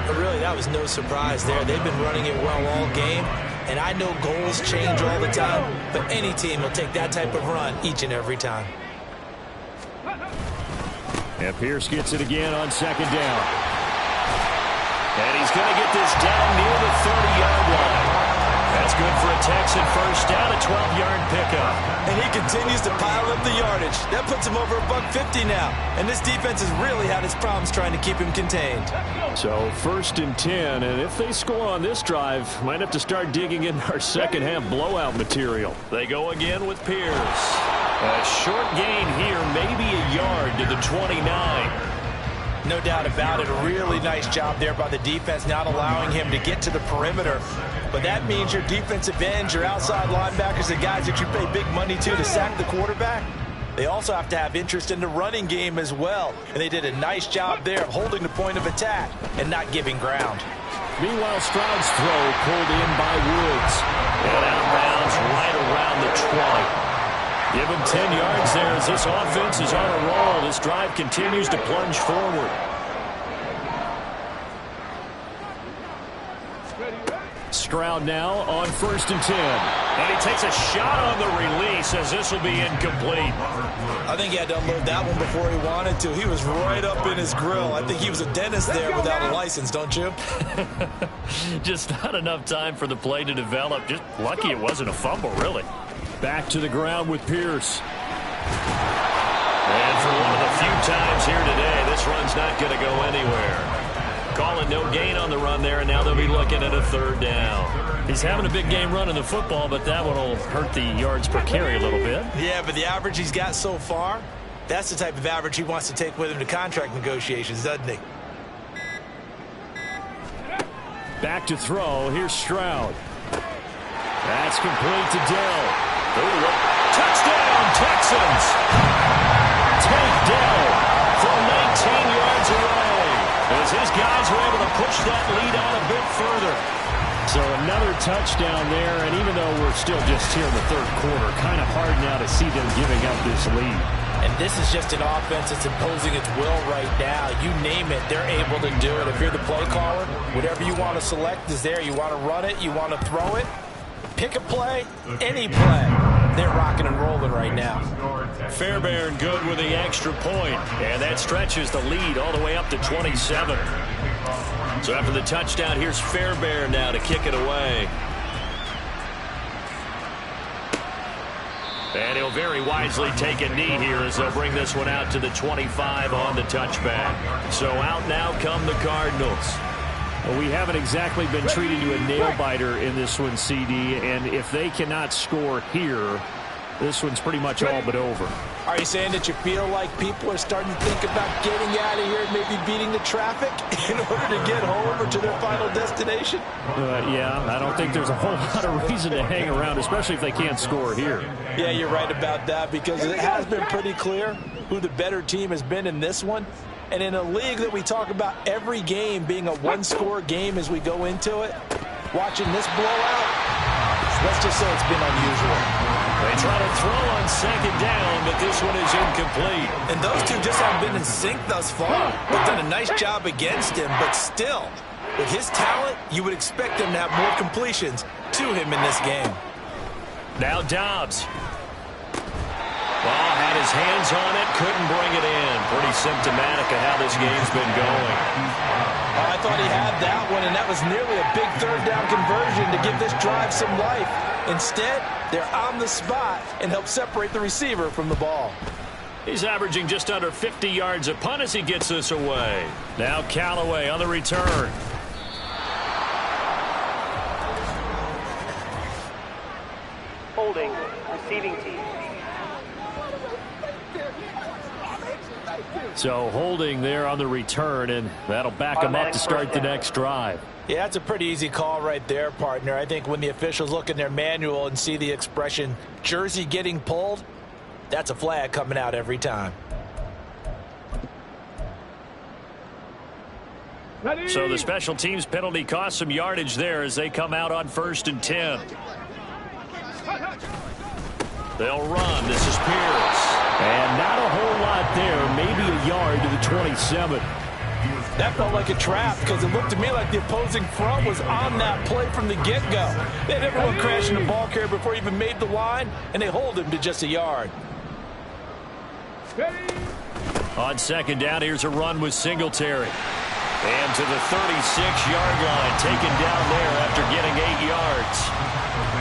But really, that was no surprise there. They've been running it well all game. And I know goals change all the time, but any team will take that type of run each and every time. And Pierce gets it again on 2nd down. And he's going to get this down near the 30-yard line. That's good for a Texan 1st down, a 12-yard pickup. And he continues to pile up the yardage. That puts him over $150 now. And this defense has really had its problems trying to keep him contained. So 1st and 10, and if they score on this drive, might have to start digging in our second-half blowout material. They go again with Pierce. A short gain here, maybe a yard to the 29. No doubt about it. A really nice job there by the defense, not allowing him to get to the perimeter. But that means your defensive ends, your outside linebackers, the guys that you pay big money to sack the quarterback, they also have to have interest in the running game as well. And they did a nice job there of holding the point of attack and not giving ground. Meanwhile, Stroud's throw pulled in by Woods. And out of bounds right around the 20. Give him 10 yards there as this offense is on a roll. This drive continues to plunge forward. Stroud now on 1st and 10. And he takes a shot on the release as this will be incomplete. I think he had to unload that one before he wanted to. He was right up in his grill. I think he was a dentist there without a license, don't you? Just not enough time for the play to develop. Just lucky it wasn't a fumble, really. Back to the ground with Pierce. And for one of the few times here today, this run's not going to go anywhere. Calling no gain on the run there, and now they'll be looking at a 3rd down. He's having a big game running the football, but that one will hurt the yards per carry a little bit. Yeah, but the average he's got so far, that's the type of average he wants to take with him to contract negotiations, doesn't he? Back to throw. Here's Stroud. That's complete to Dell. Ooh, touchdown, Texans! Take Dell from 19 yards away as his guys were able to push that lead out a bit further. So another touchdown there, and even though we're still just here in the 3rd quarter, kind of hard now to see them giving up this lead. And this is just an offense that's imposing its will right now. You name it, they're able to do it. If you're the play caller, whatever you want to select is there. You want to run it, you want to throw it. Pick a play, any play. They're rocking and rolling right now. Fairbairn good with the extra point, and that stretches the lead all the way up to 27. So after the touchdown, here's Fairbairn now to kick it away. And he'll very wisely take a knee here as they'll bring this one out to the 25 on the touchback. So out now come the Cardinals. Well, we haven't exactly been treating you a nail-biter in this one, CD, and if they cannot score here, this one's pretty much all but over. Are you saying that you feel like people are starting to think about getting out of here and maybe beating the traffic in order to get home or to their final destination? Yeah, I don't think there's a whole lot of reason to hang around, especially if they can't score here. Yeah, you're right about that, because it has been pretty clear who the better team has been in this one. And in a league that we talk about every game being a one-score game as we go into it, watching this blowout, let's just say it's been unusual. They try to throw on second down, but this one is incomplete. And those two just haven't been in sync thus far. They've done a nice job against him, but still, with his talent, you would expect him to have more completions to him in this game. Now Dobbs. Ball had his hands on it, couldn't bring it in. Pretty symptomatic of how this game's been going. I thought he had that one, and that was nearly a big third down conversion to give this drive some life. Instead, they're on the spot and help separate the receiver from the ball. He's averaging just under 50 yards a punt as he gets this away. Now Callaway on the return. Holding, receiving team. So holding there on the return, and that'll back them up to start the next drive. Yeah, that's a pretty easy call right there, partner. I think when the officials look in their manual and see the expression jersey getting pulled, that's a flag coming out every time. So the special teams penalty cost some yardage there as they come out on 1st and 10. They'll run. This is Pierce. And not a whole lot there, maybe a yard to the 27. That felt like a trap because it looked to me like the opposing front was on that play from the get-go. They had everyone crashing the ball carrier before he even made the line, and they hold him to just a yard. On second down, here's a run with Singletary. And to the 36-yard line, taken down there after getting 8 yards.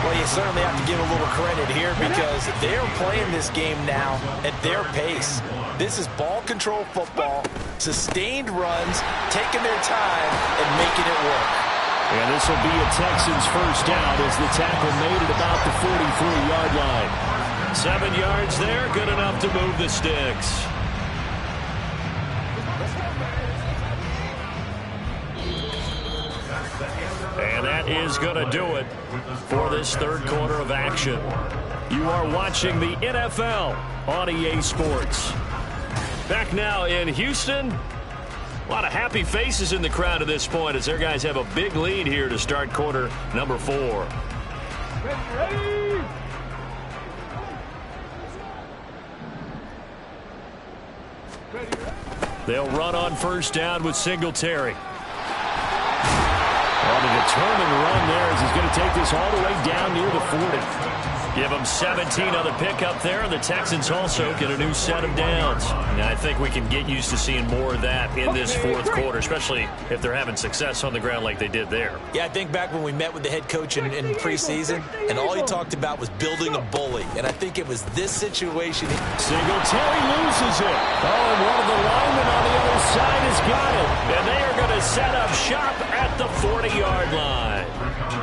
Well, you certainly have to give a little credit here because they're playing this game now at their pace. This is ball control football, sustained runs, taking their time, and making it work. And this will be a Texans first down as the tackle made it about the 43-yard line. 7 yards there, good enough to move the sticks. And that is going to do it for this third quarter of action. You are watching the NFL on EA Sports. Back now in Houston. A lot of happy faces in the crowd at this point as their guys have a big lead here to start quarter number 4. Ready? They'll run on first down with Singletary. On a determined run there as he's going to take this all the way down near the 40. Give them 17 on the pickup there, and the Texans also get a new set of downs. And I think we can get used to seeing more of that in this fourth quarter, especially if they're having success on the ground like they did there. Yeah, I think back when we met with the head coach in preseason, and all he talked about was building a bully. And I think it was this situation. Singletary loses it. Oh, and one of the linemen on the other side has got it. And they are going to set up shop at the 40-yard line.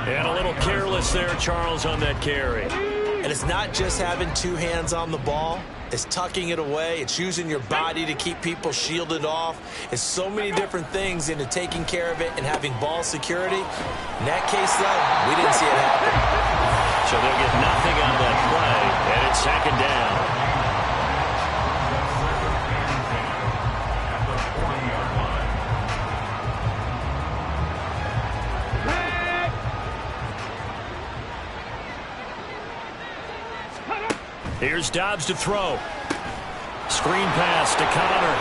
And a little careless there, Charles, on that carry. And it's not just having two hands on the ball. It's tucking it away. It's using your body to keep people shielded off. It's so many different things into taking care of it and having ball security. In that case, though, we didn't see it happen. So they'll get nothing on that play, and it's second down. Here's Dobbs to throw. Screen pass to Connor.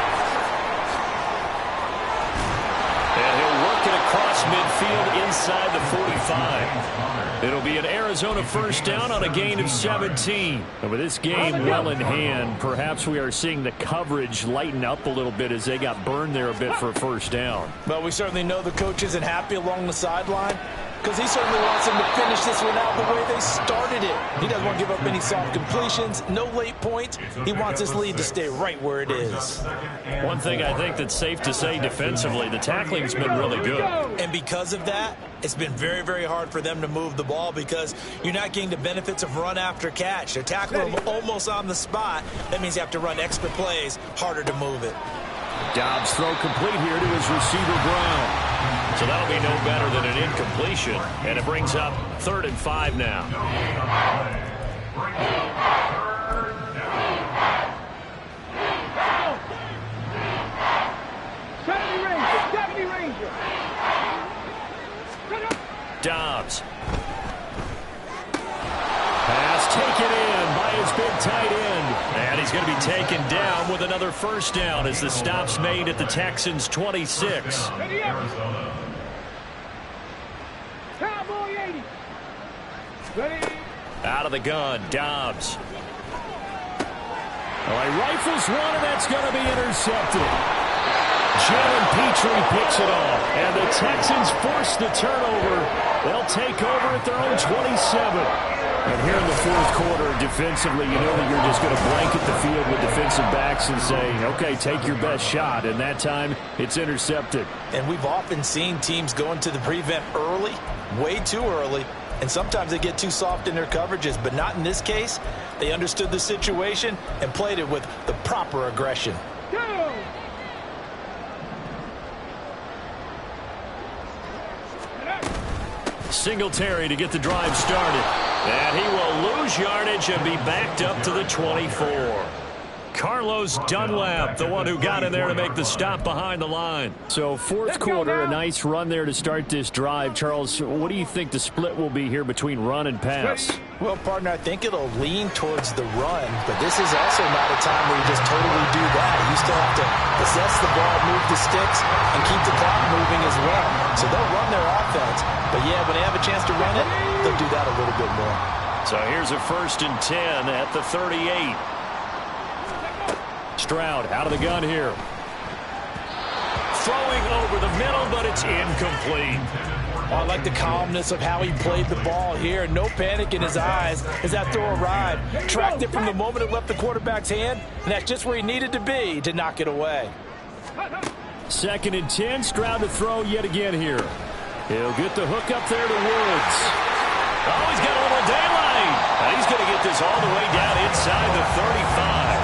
And he'll work it across midfield inside the 45. It'll be an Arizona first down on a gain of 17. And with this game well in hand, perhaps we are seeing the coverage lighten up a little bit as they got burned there a bit for a first down. But we certainly know the coach isn't happy along the sideline, because he certainly wants them to finish this one out the way they started it. He doesn't want to give up any soft completions, no late points. He wants his lead to stay right where it is. One thing I think that's safe to say defensively, the tackling's been really good. And because of that, it's been very, very hard for them to move the ball because you're not getting the benefits of run after catch. They're tackling them almost on the spot. That means you have to run extra plays, harder to move it. Dobbs throw complete here to his receiver, Brown. So that'll be no better than an incompletion. And it brings up 3rd and 5 now. Dobbs. Pass taken in by his big tight end. And he's going to be taken down with another first down as the stop's made at the Texans' 26. Out of the gun, Dobbs. Well, he rifles one, and that's going to be intercepted. Jalen Petrie picks it off, and the Texans force the turnover. They'll take over at their own 27. And here in the fourth quarter, defensively, you know that you're just going to blanket the field with defensive backs and say, okay, take your best shot. And that time, it's intercepted. And we've often seen teams go into the prevent early, way too early, and sometimes they get too soft in their coverages, but not in this case. They understood the situation and played it with the proper aggression. Singletary to get the drive started. And he will lose yardage and be backed up to the 24. Carlos Dunlap, the one who got in there to make the stop behind the line. So fourth quarter, a nice run there to start this drive. Charles, what do you think the split will be here between run and pass? Well, partner, I think it'll lean towards the run, but this is also not a time where you just totally do that. You still have to possess the ball, move the sticks, and keep the clock moving as well. So they'll run their offense, but yeah, when they have a chance to run it, they'll do that a little bit more. So here's a 1st and 10 at the 38. Stroud out of the gun here. Throwing over the middle, but it's incomplete. I like the calmness of how he played the ball here. No panic in his eyes as that throw arrived. Tracked it from the moment it left the quarterback's hand, and that's just where he needed to be to knock it away. 2nd and 10. Stroud to throw yet again here. He'll get the hook up there to Woods. Oh, he's got a little daylight. And he's going to get this all the way down inside the 35.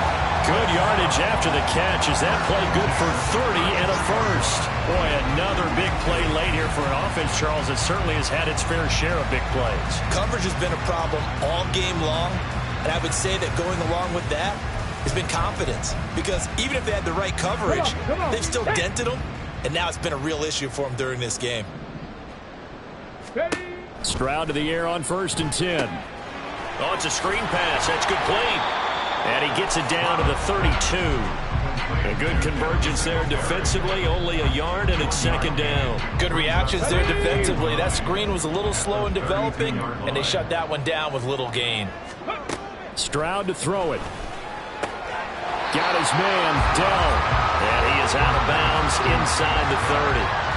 Good yardage after the catch. Is that play good for 30 and a first? Boy, another big play late here for an offense, Charles, that certainly has had its fair share of big plays. Coverage has been a problem all game long, and I would say that going along with that has been confidence. Because even if they had the right coverage, they've still dented them, and now it's been a real issue for them during this game. Stroud to the air on 1st and 10. Oh, it's a screen pass. That's complete. And he gets it down to the 32. A good convergence there defensively, only a yard, and it's 2nd down. Good reactions there defensively. That screen was a little slow in developing, and they shut that one down with little gain. Stroud to throw it. Got his man, Dell. And he is out of bounds inside the 30.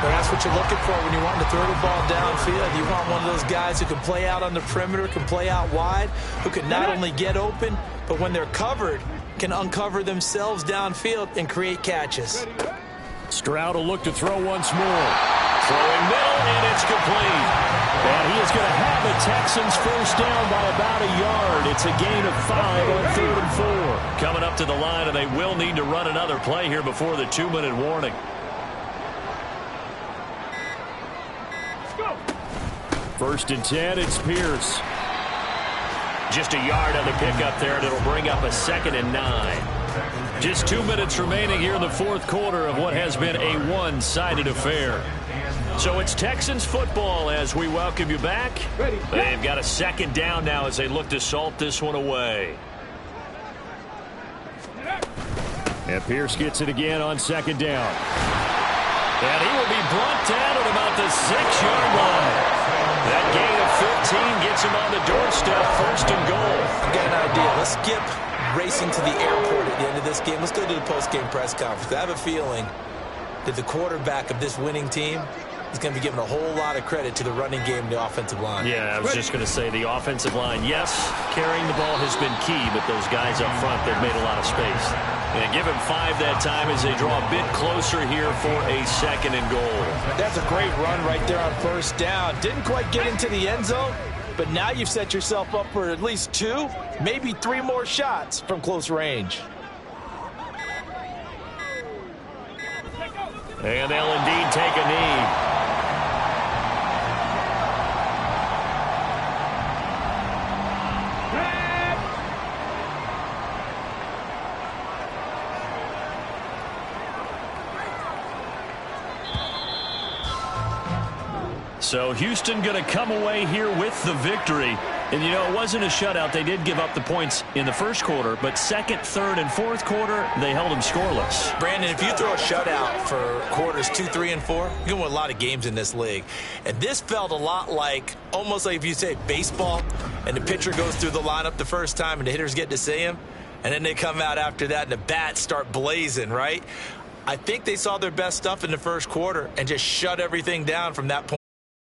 But that's what you're looking for when you want to throw the ball downfield. You want one of those guys who can play out on the perimeter, can play out wide, who can not only get open, but when they're covered, can uncover themselves downfield and create catches. Stroud will look to throw once more. Throwing middle, and it's complete. And he is going to have the Texans first down by about a yard. It's a gain of 5 on 3rd and 4. Coming up to the line, and they will need to run another play here before the 2-minute warning. First and 10, it's Pierce. Just a yard on the pickup there, and it'll bring up a 2nd and 9. Just 2 minutes remaining here in the fourth quarter of what has been a one-sided affair. So it's Texans football as we welcome you back. They've got a 2nd down now as they look to salt this one away. And Pierce gets it again on 2nd down. And he will be brought down at about the 6-yard line. That gain of 15 gets him on the doorstep, 1st and goal. I've got an idea. Let's skip racing to the airport at the end of this game. Let's go to the post-game press conference. I have a feeling that the quarterback of this winning team he's going to be giving a whole lot of credit to the running game and the offensive line. Yeah, I was just going to say the offensive line, yes, carrying the ball has been key, but those guys up front, they've made a lot of space. And give him 5 that time as they draw a bit closer here for a 2nd and goal. That's a great run right there on 1st down. Didn't quite get into the end zone, but now you've set yourself up for at least 2, maybe 3 more shots from close range. And they'll indeed take a knee. So Houston going to come away here with the victory. And, you know, it wasn't a shutout. They did give up the points in the 1st quarter, but 2nd, 3rd, and 4th quarter, they held them scoreless. Brandon, if you throw a shutout for quarters 2, 3, and 4, you're going to win a lot of games in this league. And this felt a lot like, almost like if you say baseball, and the pitcher goes through the lineup the first time, and the hitters get to see him, and then they come out after that, and the bats start blazing, right? I think they saw their best stuff in the 1st quarter and just shut everything down from that point